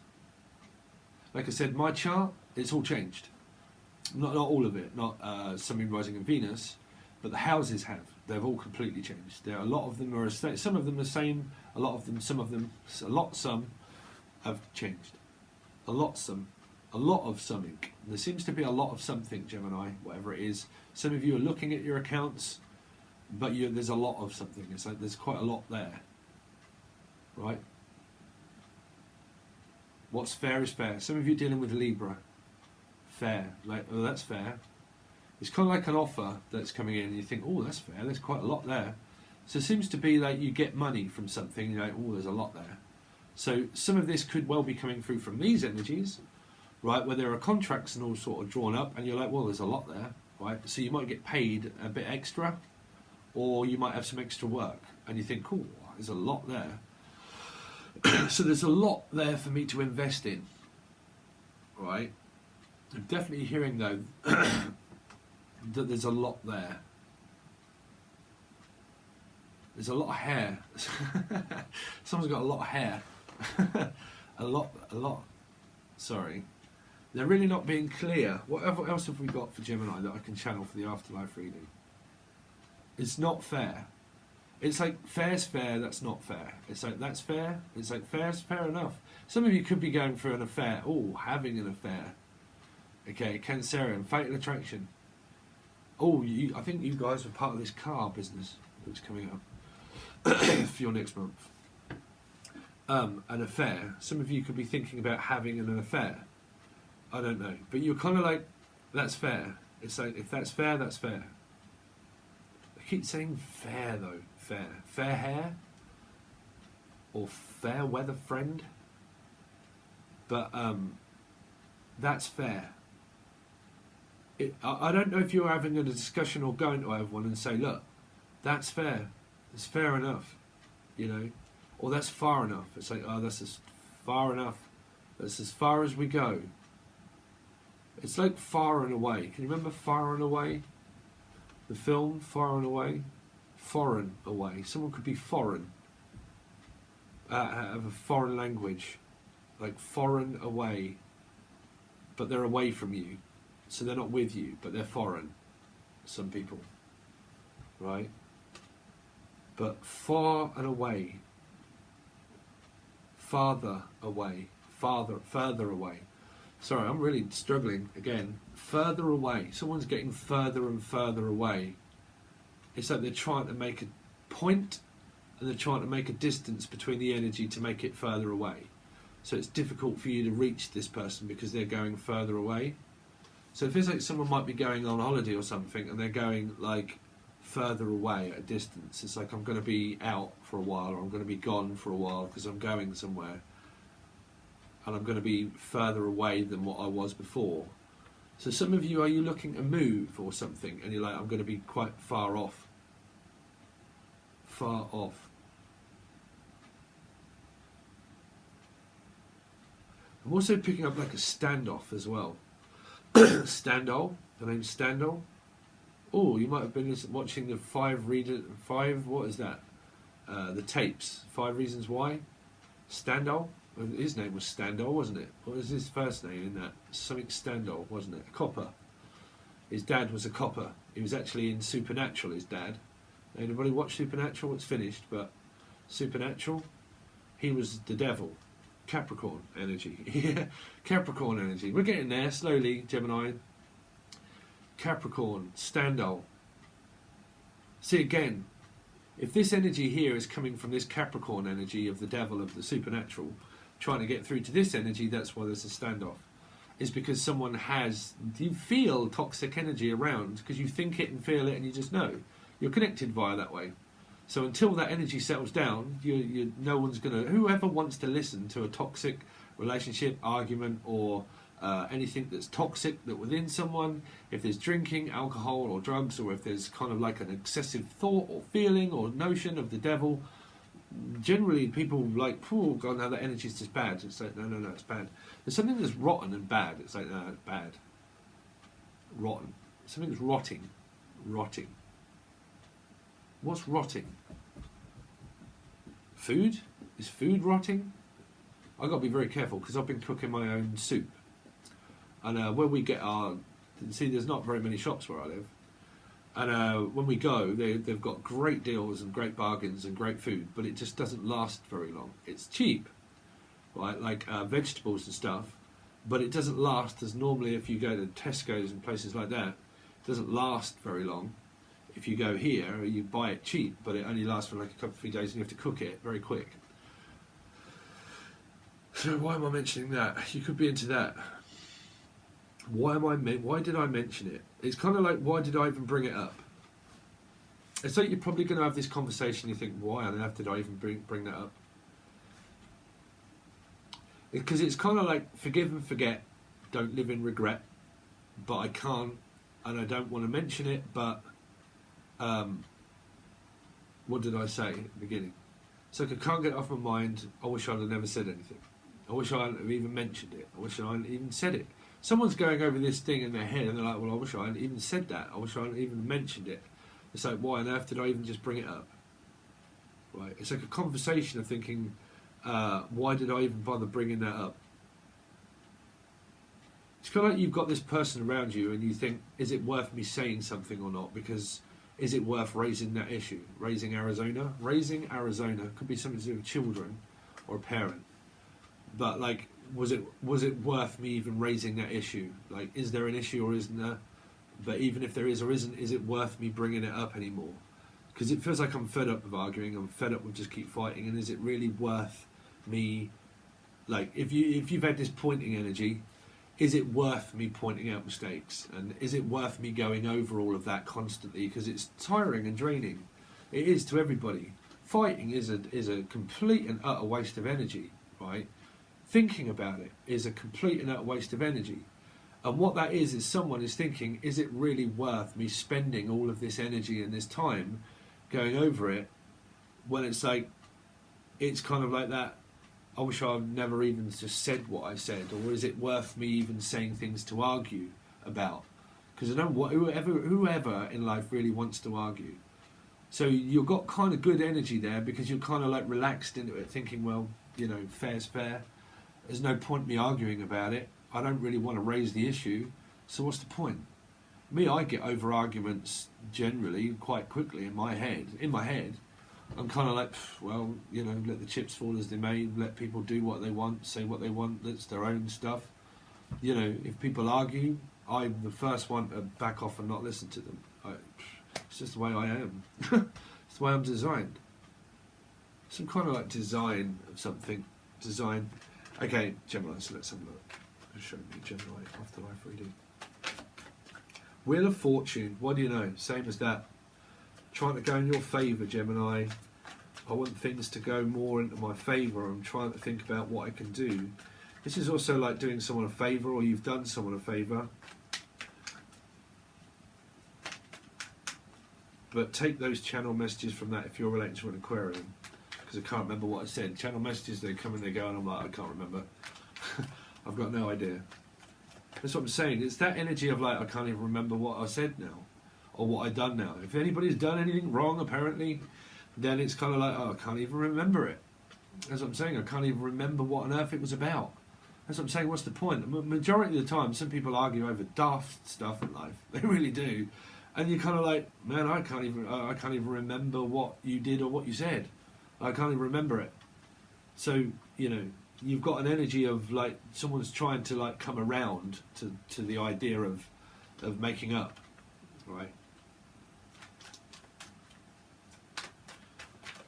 Like I said, my chart, it's all changed. Not all of it, not Sun, Moon, Rising and Venus, but the houses have. They've all completely changed. There are a lot of them are some of them the same, a lot of them, some have changed. A lot of something. There seems to be a lot of something, Gemini, whatever it is. Some of you are looking at your accounts, but there's a lot of something. It's like there's quite a lot there, right? What's fair is fair. Some of you are dealing with Libra. Fair, like, oh, that's fair. It's kind of like an offer that's coming in and you think, oh, that's fair, there's quite a lot there. So it seems to be like you get money from something, you're like, oh, there's a lot there. So some of this could well be coming through from these energies, right, where there are contracts and all sort of drawn up and you're like, well, there's a lot there, right? So you might get paid a bit extra, or you might have some extra work and you think, cool, there's a lot there. So there's a lot there for me to invest in, right? I'm definitely hearing though that there's a lot there. There's a lot of hair. Someone's got a lot of hair. a lot. Sorry. They're really not being clear. What else have we got for Gemini that I can channel for the afterlife reading? It's not fair. It's like fair's fair, that's not fair. It's like that's fair. It's like fair's fair enough. Some of you could be going for an affair. Oh, having an affair. Okay, Cancerian, fatal attraction. Oh, I think you guys are part of this car business that's coming up for your next month. An affair. Some of you could be thinking about having an affair. I don't know. But you're kind of like, that's fair. It's like, if that's fair, that's fair. I keep saying fair though. Fair. Fair hair? Or fair weather friend? But that's fair. I don't know if you're having a discussion or going to have one and say, look, that's fair. It's fair enough, you know, or that's far enough. It's like, oh, that's as far enough. That's as far as we go. It's like Far and Away. Can you remember Far and Away? The film, Far and Away? Foreign away. Someone could be foreign. Have a foreign language. Like foreign away. But they're away from you. So they're not with you, but they're foreign. Some people. Right? But far and away. Farther away. Further away. Sorry, I'm really struggling again. Further away. Someone's getting further and further away. It's like they're trying to make a point and they're trying to make a distance between the energy to make it further away. So it's difficult for you to reach this person because they're going further away. So it feels like someone might be going on holiday or something and they're going like further away at a distance. It's like, I'm going to be out for a while, or I'm going to be gone for a while because I'm going somewhere. And I'm going to be further away than what I was before. So some of you, are you looking to move or something and you're like, I'm going to be quite far off. Far off. I'm also picking up like a standoff as well. Standoff. The name's Standoff. Oh, you might have been watching the what is that? The tapes. 5 Reasons Why. Standoff. His name was Standoff, wasn't it? What was his first name in that? Something Standoff, wasn't it? A copper. His dad was a copper. He was actually in Supernatural, his dad. Anybody watch Supernatural? It's finished, but Supernatural, he was the devil. Capricorn energy. Yeah, Capricorn energy. We're getting there slowly, Gemini. Capricorn, Standoff. See again, if this energy here is coming from this Capricorn energy of the devil, of the supernatural, trying to get through to this energy, that's why there's a standoff. Is because someone you feel toxic energy around, because you think it and feel it and you just know. You're connected via that way. So until that energy settles down, no one's going to... Whoever wants to listen to a toxic relationship, argument, or anything that's toxic that within someone, if there's drinking, alcohol or drugs, or if there's kind of like an excessive thought or feeling or notion of the devil, generally people like, oh God, now that energy's just bad. It's like, no, it's bad. There's something that's rotten and bad. It's like, no, it's bad. Rotten. Something that's rotting. What's rotting? Food? Is food rotting? I've got to be very careful because I've been cooking my own soup. And where we get our See, there's not very many shops where I live. And when we go, they've got great deals and great bargains and great food, but it just doesn't last very long. It's cheap, right? Like vegetables and stuff, but it doesn't last as normally if you go to Tesco's and places like that. It doesn't last very long. If you go here, you buy it cheap, but it only lasts for like a couple of few days and you have to cook it very quick. So why am I mentioning that? You could be into that. Why did I mention it? It's kind of like, why did I even bring it up? It's like you're probably going to have this conversation. You think, why on earth did I even bring that up? Because it's kind of like forgive and forget, don't live in regret. But I can't, and I don't want to mention it. But what did I say at the beginning? It's like I can't get it off my mind. I wish I'd have never said anything. I wish I hadn't have even mentioned it. I wish I hadn't even said it. Someone's going over this thing in their head and they're like, well, I wish I hadn't even said that. I wish I hadn't even mentioned it. It's like, why on earth did I even just bring it up? Right? It's like a conversation of thinking, why did I even bother bringing that up? It's kind of like you've got this person around you and you think, is it worth me saying something or not? Because is it worth raising that issue? Raising Arizona? Raising Arizona could be something to do with children or a parent. But like, was it worth me even raising that issue? Like, is there an issue or isn't there? But even if there is or isn't, is it worth me bringing it up anymore? Because it feels like I'm fed up with arguing. I'm fed up with just keep fighting. And is it really worth me? Like, if you've had this pointing energy, is it worth me pointing out mistakes? And is it worth me going over all of that constantly? Because it's tiring and draining. It is to everybody. Fighting is a complete and utter waste of energy, right? Thinking about it is a complete and utter waste of energy. And what that is someone is thinking, is it really worth me spending all of this energy and this time going over it, when it's like, it's kind of like that, I wish I'd never even just said what I said, or is it worth me even saying things to argue about? Because I know whoever in life really wants to argue. So you've got kind of good energy there because you're kind of like relaxed into it, thinking, well, you know, fair's fair. There's no point me arguing about it. I don't really want to raise the issue, so what's the point? Me, I get over arguments generally quite quickly in my head. I'm kind of like, well, you know, let the chips fall as they may, let people do what they want, say what they want, that's their own stuff. You know, if people argue, I'm the first one to back off and not listen to them. It's just the way I am. It's the way I'm designed. Some kind of like design of something. Design. Okay, Gemini, so let's have a look. Show me Gemini afterlife reading. Wheel of Fortune, what do you know? Same as that. Trying to go in your favour, Gemini. I want things to go more into my favour. I'm trying to think about what I can do. This is also like doing someone a favour, or you've done someone a favour. But take those channel messages from that if you're related to an Aquarian. Because I can't remember what I said. Channel messages, they come and they go, and I'm like, I can't remember. I've got no idea. That's what I'm saying. It's that energy of like, I can't even remember what I said now, or what I've done now. If anybody's done anything wrong, apparently, then it's kind of like, oh, I can't even remember it. That's what I'm saying. I can't even remember what on earth it was about. That's what I'm saying. What's the point? Majority of the time, some people argue over daft stuff in life. They really do. And you're kind of like, man, I can't even remember what you did or what you said. I can't even remember it. So, you know, you've got an energy of like someone's trying to like come around to the idea of making up, right?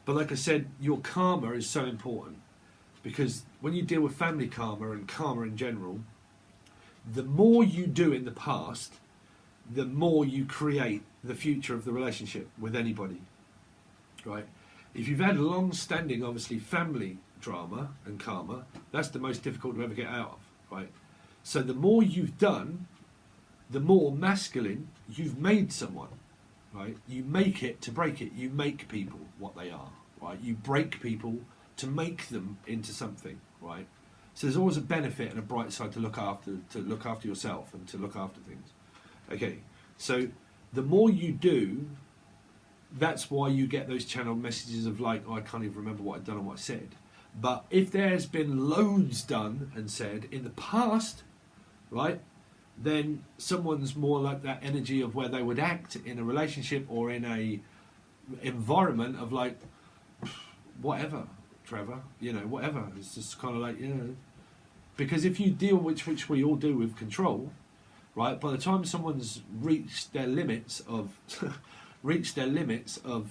But like I said, your karma is so important, because when you deal with family karma and karma in general, the more you do in the past, the more you create the future of the relationship with anybody, right? If you've had long-standing, obviously, family drama and karma, that's the most difficult to ever get out of, right? So the more you've done, the more masculine you've made someone, right? You make it to break it. You make people what they are, right? You break people to make them into something, right? So there's always a benefit and a bright side to look after yourself and to look after things. Okay, so the more you do, that's why you get those channel messages of like, oh, I can't even remember what I've done or what I said. But if there's been loads done and said in the past, right, then someone's more like that energy of where they would act in a relationship or in a environment of like, whatever, Trevor, you know, whatever. It's just kind of like, you know, because if you deal, which we all do with control, right, by the time someone's reached their limits of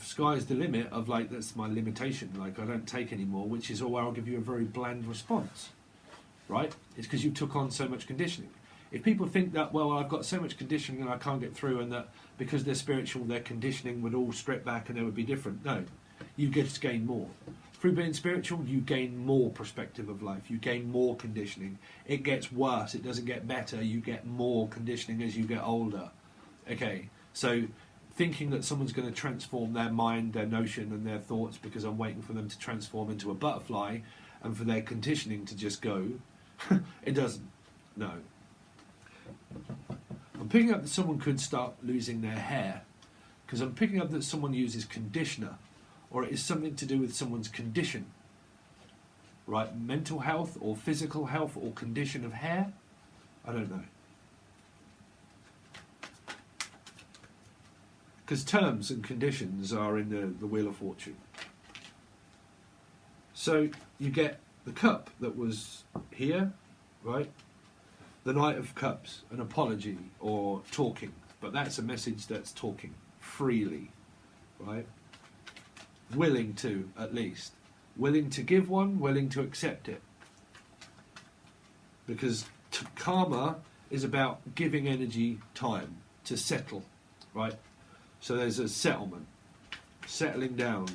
sky's the limit of like, that's my limitation, like I don't take anymore, which is where I'll give you a very bland response, right? It's because you took on so much conditioning. If people think that, well, I've got so much conditioning and I can't get through, and that because they're spiritual, their conditioning would all strip back and they would be different. No, you just gain more. Through being spiritual, you gain more perspective of life. You gain more conditioning. It gets worse. It doesn't get better. You get more conditioning as you get older. Okay, so thinking that someone's going to transform their mind, their notion and their thoughts because I'm waiting for them to transform into a butterfly and for their conditioning to just go, it doesn't. No. I'm picking up that someone could start losing their hair because I'm picking up that someone uses conditioner, or it is something to do with someone's condition, right? Mental health or physical health or condition of hair. I don't know. Because terms and conditions are in the Wheel of Fortune. So you get the cup that was here, right? The Knight of Cups, an apology or talking. But that's a message that's talking freely, right? Willing to, at least. Willing to give one, willing to accept it. Because karma is about giving energy time to settle, right? So there's a settlement, settling down.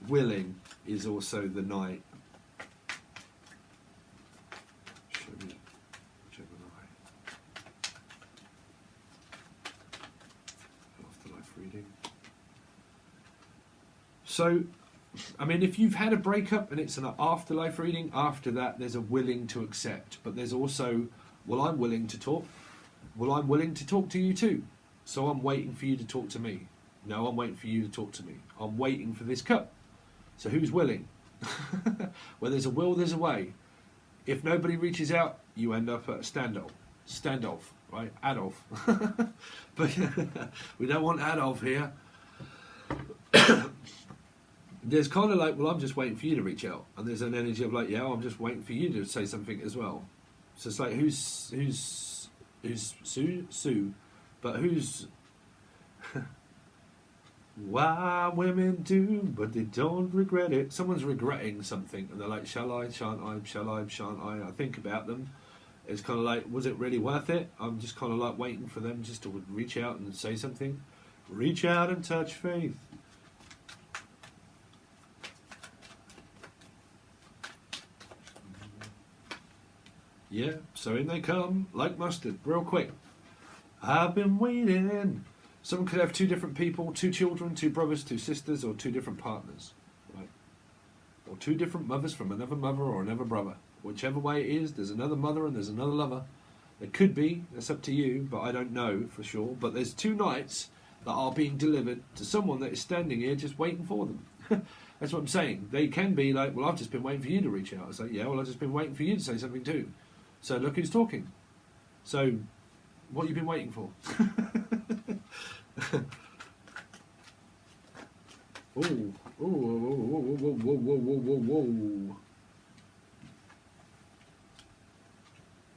Willing is also the Knight. Show me Gemini. Afterlife reading. So, I mean, if you've had a breakup and it's an afterlife reading, after that there's a willing to accept. But there's also, well, I'm willing to talk. Well, I'm willing to talk to you too. So I'm waiting for you to talk to me. No, I'm waiting for you to talk to me. I'm waiting for this cup. So who's willing? Where there's a will, there's a way. If nobody reaches out, you end up at a standoff. Standoff, right? Adolf. But we don't want Adolf here. There's kind of like, well, I'm just waiting for you to reach out. And there's an energy of like, yeah, I'm just waiting for you to say something as well. So it's like, who's Sue? But who's... Why women do, but they don't regret it. Someone's regretting something, and they're like, shall I, shan't I, shall I, shan't I? I think about them. It's kind of like, was it really worth it? I'm just kind of like waiting for them just to reach out and say something. Reach out and touch faith. Yeah, so in they come, like mustard, real quick. I've been waiting. Someone could have two different people, two children, two brothers, two sisters, or two different partners, right? Or two different mothers from another mother or another brother. Whichever way it is, there's another mother and there's another lover. There could be, that's up to you, but I don't know for sure. But there's two knights that are being delivered to someone that is standing here just waiting for them. That's what I'm saying. They can be like, well, I've just been waiting for you to reach out. I say, yeah, well, I've just been waiting for you to say something too. So look who's talking. So, what have you been waiting for? Oh, whoa, whoa.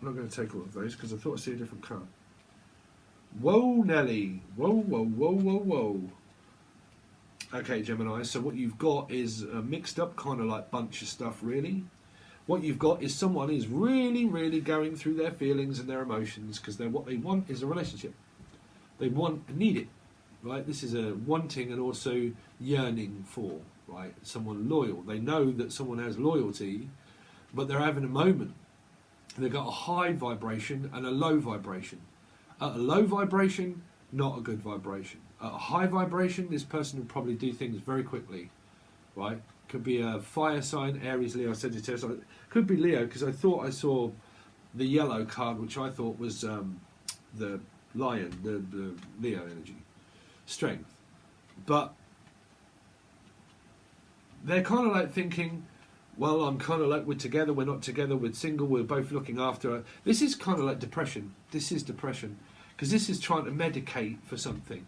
I'm not going to take all of those because I thought I see a different card. Whoa, Nelly. Whoa. Okay, Gemini, so what you've got is a mixed up kind of like bunch of stuff, really. What you've got is someone is really, really going through their feelings and their emotions because what they want is a relationship. They want and need it, right? This is a wanting and also yearning for, right? Someone loyal. They know that someone has loyalty, but they're having a moment. They've got a high vibration and a low vibration. At a low vibration, not a good vibration. At a high vibration, this person will probably do things very quickly, right? Could be a fire sign, Aries, Leo, Sagittarius. Could be Leo, because I thought I saw the yellow card, which I thought was the lion, the Leo energy, strength. But they're kind of like thinking, well, I'm kind of like, we're together, we're not together, we're single, we're both looking after her. This is kind of like depression. This is depression. Because this is trying to medicate for something,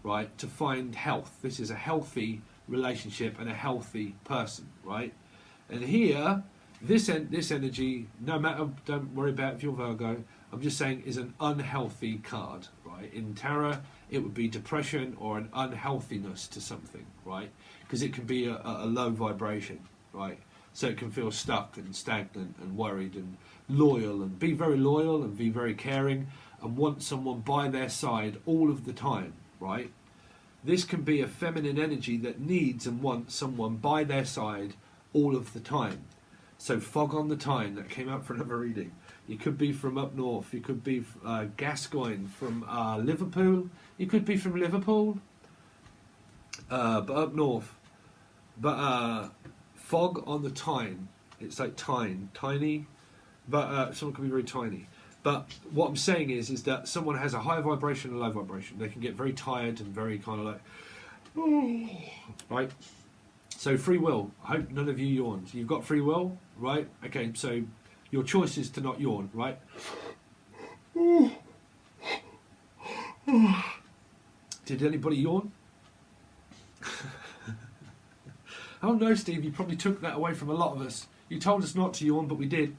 right? To find health. This is a healthy relationship and a healthy person, right? And here, this energy, no matter, don't worry about if you're Virgo, I'm just saying, is an unhealthy card, right? In tarot, it would be depression or an unhealthiness to something, right? Because it can be a low vibration, right? So it can feel stuck and stagnant and worried and loyal, and be very loyal and be very caring and want someone by their side all of the time, right? This can be a feminine energy that needs and wants someone by their side all of the time. So fog on the Tyne, that came out for another reading. You could be from up north. You could be Gascoigne from Liverpool. You could be from Liverpool, but up north. But fog on the Tyne. It's like Tyne, tiny, but someone could be very tiny. But what I'm saying is that someone has a high vibration and low vibration. They can get very tired and very kind of like, right? So free will. I hope none of you yawned. You've got free will, right? Okay, so your choice is to not yawn, right? Did anybody yawn? Oh no, Steve, you probably took that away from a lot of us. You told us not to yawn, but we did.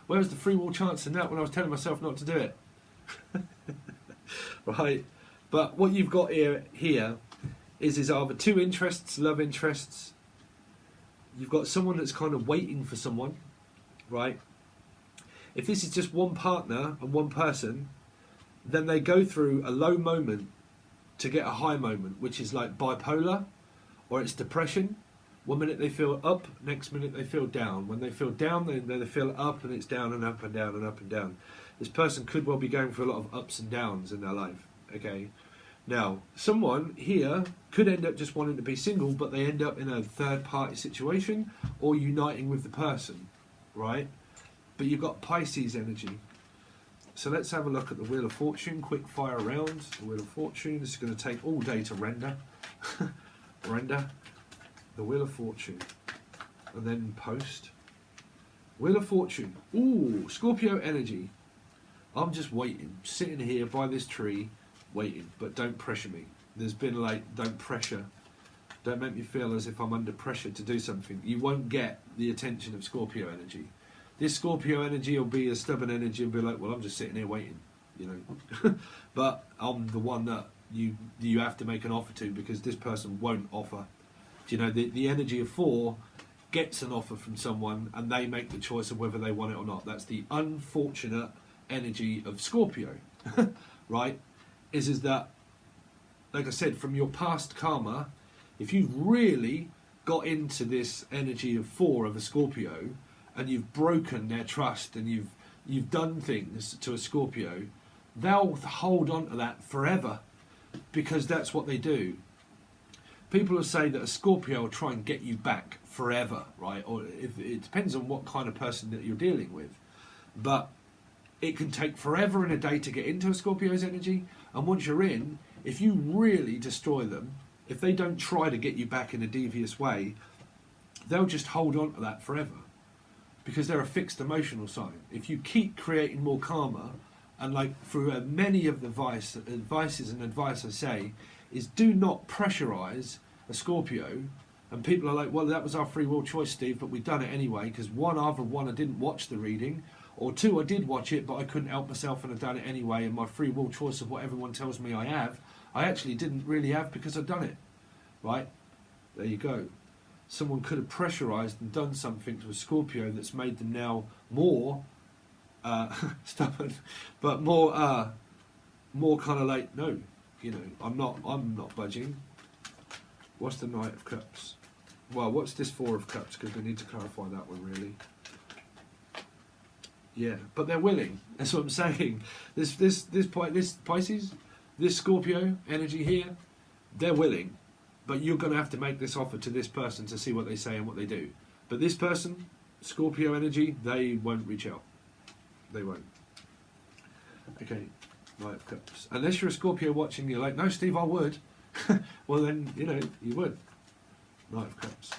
Where was the free will chance in that when I was telling myself not to do it? Right? But what you've got here is either two interests, love interests. You've got someone that's kind of waiting for someone, right? If this is just one partner and one person, then they go through a low moment to get a high moment, which is like bipolar, or it's depression. One minute they feel up, next minute they feel down. When they feel down, then they feel up, and it's down and up and down and up and down. This person could well be going through a lot of ups and downs in their life, okay? Now, someone here could end up just wanting to be single, but they end up in a third-party situation or uniting with the person, right? But you've got Pisces energy. So let's have a look at the Wheel of Fortune, quick fire round. The Wheel of Fortune, this is going to take all day to render. Render. The Wheel of Fortune. And then post. Wheel of Fortune. Ooh, Scorpio energy. I'm just waiting, sitting here by this tree, waiting, but don't pressure me. There's been like, don't pressure. Don't make me feel as if I'm under pressure to do something. You won't get the attention of Scorpio energy. This Scorpio energy will be a stubborn energy and be like, well, I'm just sitting here waiting, you know. But I'm the one that you have to make an offer to, because this person won't offer. Do you know, the energy of 4 gets an offer from someone and they make the choice of whether they want it or not. That's the unfortunate energy of Scorpio, right? Is that, like I said, from your past karma, if you've really got into this energy of 4 of a Scorpio and you've broken their trust and you've done things to a Scorpio, they'll hold on to that forever, because that's what they do. People will say that a Scorpio will try and get you back forever, right? Or if it depends on what kind of person that you're dealing with, but it can take forever and a day to get into a Scorpio's energy. And once you're in, if you really destroy them, if they don't try to get you back in a devious way, they'll just hold on to that forever, because they're a fixed emotional sign. If you keep creating more karma, and like through many of the advices and advice I say, is do not pressurize a Scorpio. And people are like, well, that was our free will choice, Steve, but we've done it anyway, because either one, I didn't watch the reading, or 2, I did watch it, but I couldn't help myself and I've done it anyway, and my free will choice of what everyone tells me I have, I actually didn't really have, because I've done it, right? There you go. Someone could have pressurized and done something to a Scorpio that's made them now more stubborn, but more kind of like, no, you know, I'm not budging. What's the Knight of Cups? Well, what's this 4 of Cups? Because we need to clarify that one, really. Yeah, but they're willing. That's what I'm saying. This Pisces, this Scorpio energy here, they're willing, but you're going to have to make this offer to this person to see what they say and what they do. But this person, Scorpio energy, they won't reach out. They won't. Okay, Knight of Cups. Unless you're a Scorpio watching, you're like, no, Steve, I would. Well, then, you know, you would. Knight of Cups.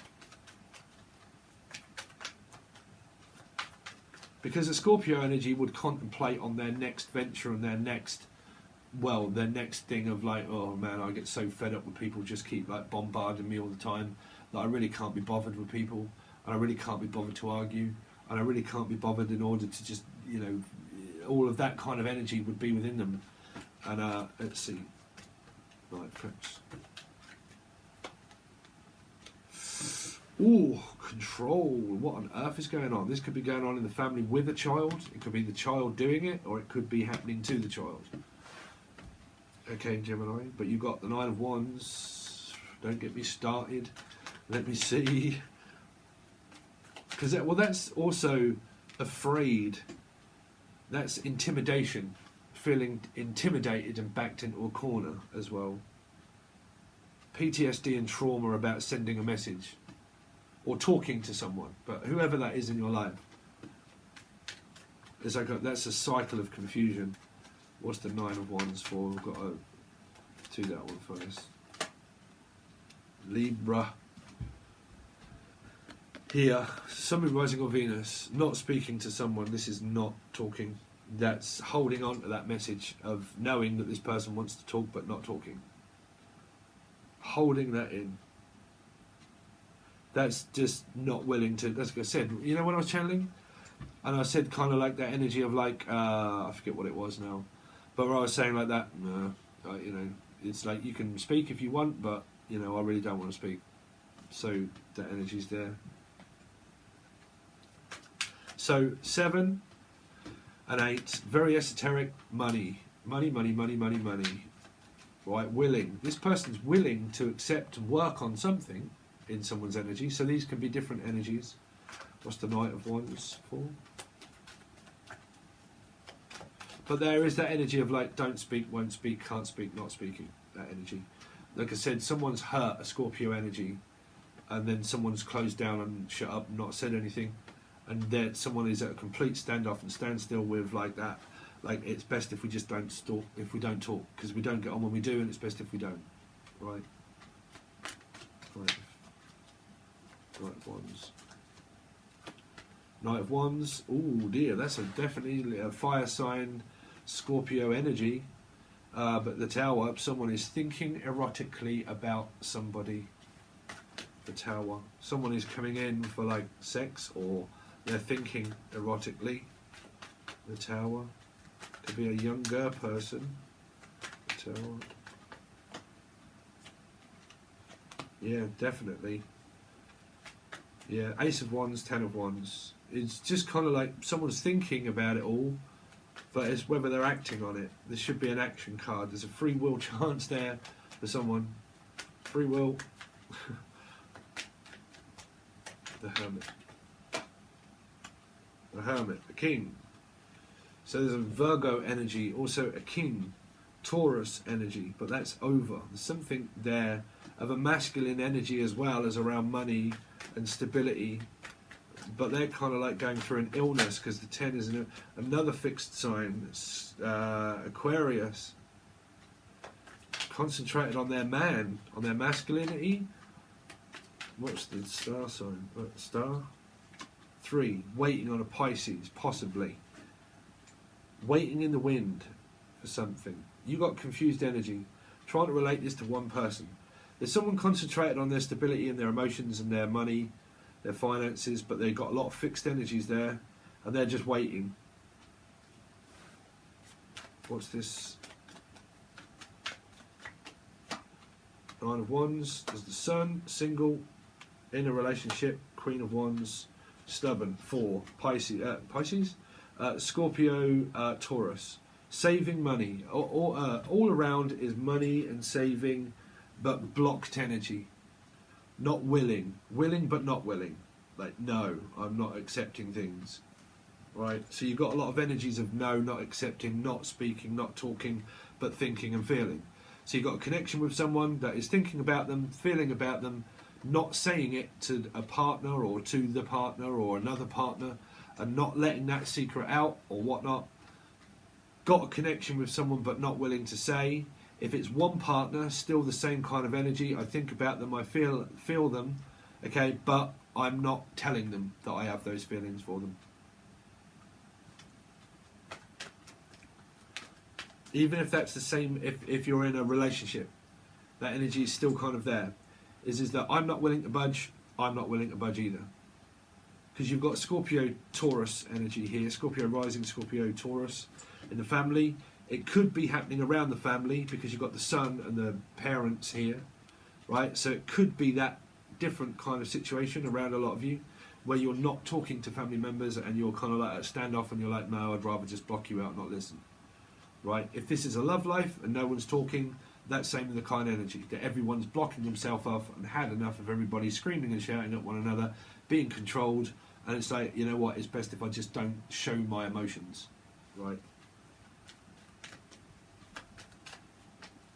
Because a Scorpio energy would contemplate on their next venture and their next thing of like, oh man, I get so fed up with people just keep like bombarding me all the time that I really can't be bothered with people, and I really can't be bothered to argue, and I really can't be bothered in order to just, you know, all of that kind of energy would be within them. And let's see, right, perhaps. Ooh, control. What on earth is going on? This could be going on in the family with a child. It could be the child doing it, or it could be happening to the child. Okay, Gemini. But you've got the Nine of Wands. Don't get me started. Let me see. Because that's also afraid. That's intimidation. Feeling intimidated and backed into a corner as well. PTSD and trauma about sending a message. Or talking to someone, but whoever that is in your life, it's like that's a cycle of confusion. What's the Nine of Wands for? We've got to do that one first. Libra. Here, Sun, rising or Venus, not speaking to someone. This is not talking. That's holding on to that message of knowing that this person wants to talk but not talking. Holding that in. That's just not willing to, that's like I said, you know when I was channeling, and I said kind of like that energy of like, I forget what it was now, but where I was saying like that, no, you know, it's like you can speak if you want, but, you know, I really don't want to speak. So that energy's there. So 7 and 8, very esoteric, money. Money, money, money, money, money. Right, willing. This person's willing to accept and work on something in someone's energy, so these can be different energies. What's the Knight of Wands for? But there is that energy of like, don't speak, won't speak, can't speak, not speaking. That energy. Like I said, someone's hurt, a Scorpio energy, and then someone's closed down and shut up and not said anything, and then someone is at a complete standoff and standstill with like that. Like, it's best if we just don't talk, because we don't get on when we do, and it's best if we don't. Right? Right. Knight of Wands. Knight of Wands. Oh dear, that's definitely a fire sign, Scorpio energy. But the Tower, someone is thinking erotically about somebody. The Tower. Someone is coming in for like sex, or they're thinking erotically. The Tower. Could be a younger person. The Tower. Yeah, definitely. Yeah, Ace of Wands, 10 of Wands. It's just kind of like someone's thinking about it all, but it's whether they're acting on it. There should be an action card. There's a free will chance there for someone. Free will. The Hermit. The Hermit, the King. So there's a Virgo energy, also a King. Taurus energy, but that's over. There's something there of a masculine energy as well as around money and stability, but they're kind of like going through an illness because the 10 is another fixed sign. Aquarius, concentrated on their man, on their masculinity. What's the star sign? Star 3, waiting on a Pisces, possibly waiting in the wind for something. You got confused energy, trying to relate this to one person. There's someone concentrated on their stability and their emotions and their money, their finances, but they've got a lot of fixed energies there, and they're just waiting. What's this? Nine of Wands. There's the Sun, single, in a relationship. Queen of Wands, stubborn. 4, Pisces, Scorpio, Taurus. Saving money. All around is money and saving, but blocked energy. Not willing. Willing but not willing. Like, no, I'm not accepting things. Right? So you've got a lot of energies of no, not accepting, not speaking, not talking, but thinking and feeling. So you've got a connection with someone that is thinking about them, feeling about them, not saying it to a partner or to the partner or another partner, and not letting that secret out or whatnot. Got a connection with someone but not willing to say. If it's one partner, still the same kind of energy. I think about them, I feel them, okay, but I'm not telling them that I have those feelings for them. even if that's the same, if you're in a relationship, that energy is still kind of there. Is that I'm not willing to budge, I'm not willing to budge either. Because you've got Scorpio Taurus energy here, Scorpio rising, Scorpio Taurus in the family. It could be happening around the family because you've got the son and the parents here, right? So it could be that different kind of situation around a lot of you, where you're not talking to family members and you're kind of like at a standoff and you're like, no, I'd rather just block you out and not listen, right? If this is a love life and no one's talking, that's same in the kind of energy, that everyone's blocking themselves off and had enough of everybody screaming and shouting at one another, being controlled, and it's like, you know what, it's best if I just don't show my emotions, right?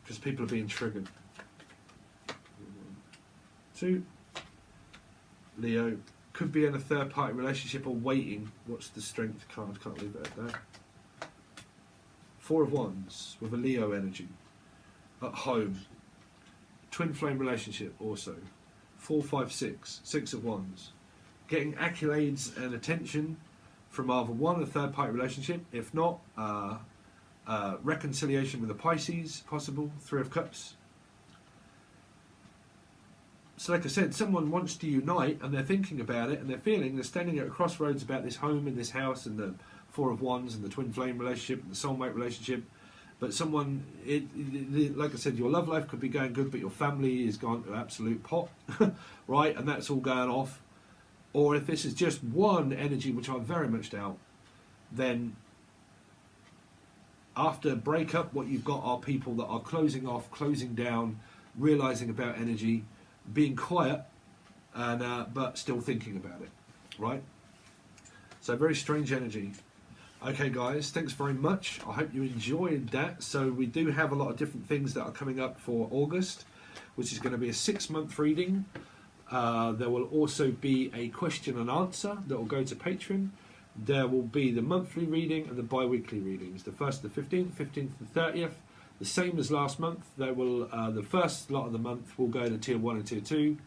Because people are being triggered. 2, Leo, could be in a third party relationship or waiting. What's the strength card? Can't leave it at that. 4 of Wands with a Leo energy. At home. Twin flame relationship also. 4, 5, 6. 6 of Wands. Getting accolades and attention from either one, a third party relationship. If not, reconciliation with a Pisces, possible. 3 of Cups. So like I said, someone wants to unite and they're thinking about it and they're standing at a crossroads about this home and this house and the 4 of Wands and the twin flame relationship and the soulmate relationship. But someone, like I said, your love life could be going good, but your family is gone to absolute pot, right? And that's all going off. Or if this is just one energy, which I very much doubt, then after breakup, what you've got are people that are closing off, closing down, realising about energy, being quiet, and but still thinking about it, right? So very strange energy. Okay guys, thanks very much. I hope you enjoyed that. So we do have a lot of different things that are coming up for August, which is going to be a 6-month reading. There will also be a question and answer that will go to Patron. There will be the monthly reading and the bi-weekly readings. The 1st to the 15th, 15th to the 30th. The same as last month. They will the first lot of the month will go to tier 1 and tier 2.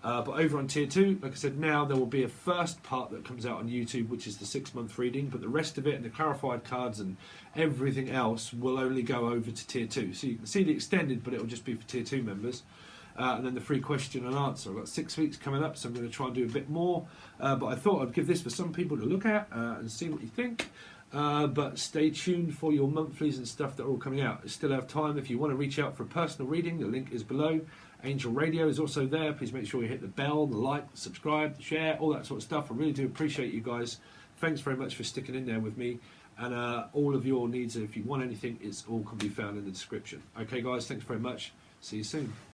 But over on tier 2, like I said, now there will be a first part that comes out on YouTube, which is the 6-month reading. But the rest of it and the clarified cards and everything else will only go over to tier 2. So you can see the extended, but it will just be for tier 2 members. And then the free question and answer. I've got 6 weeks coming up, so I'm going to try and do a bit more. But I thought I'd give this for some people to look at and see what you think. But stay tuned for your monthlies and stuff that are all coming out. You still have time if you want to reach out for a personal reading. The link is below. Angel Radio is also there. Please make sure you hit the bell, the like, the subscribe, the share, all that sort of stuff. I really do appreciate you guys. Thanks very much for sticking in there with me. And all of your needs, if you want anything, it's all can be found in the description. Okay guys, thanks very much. See you soon.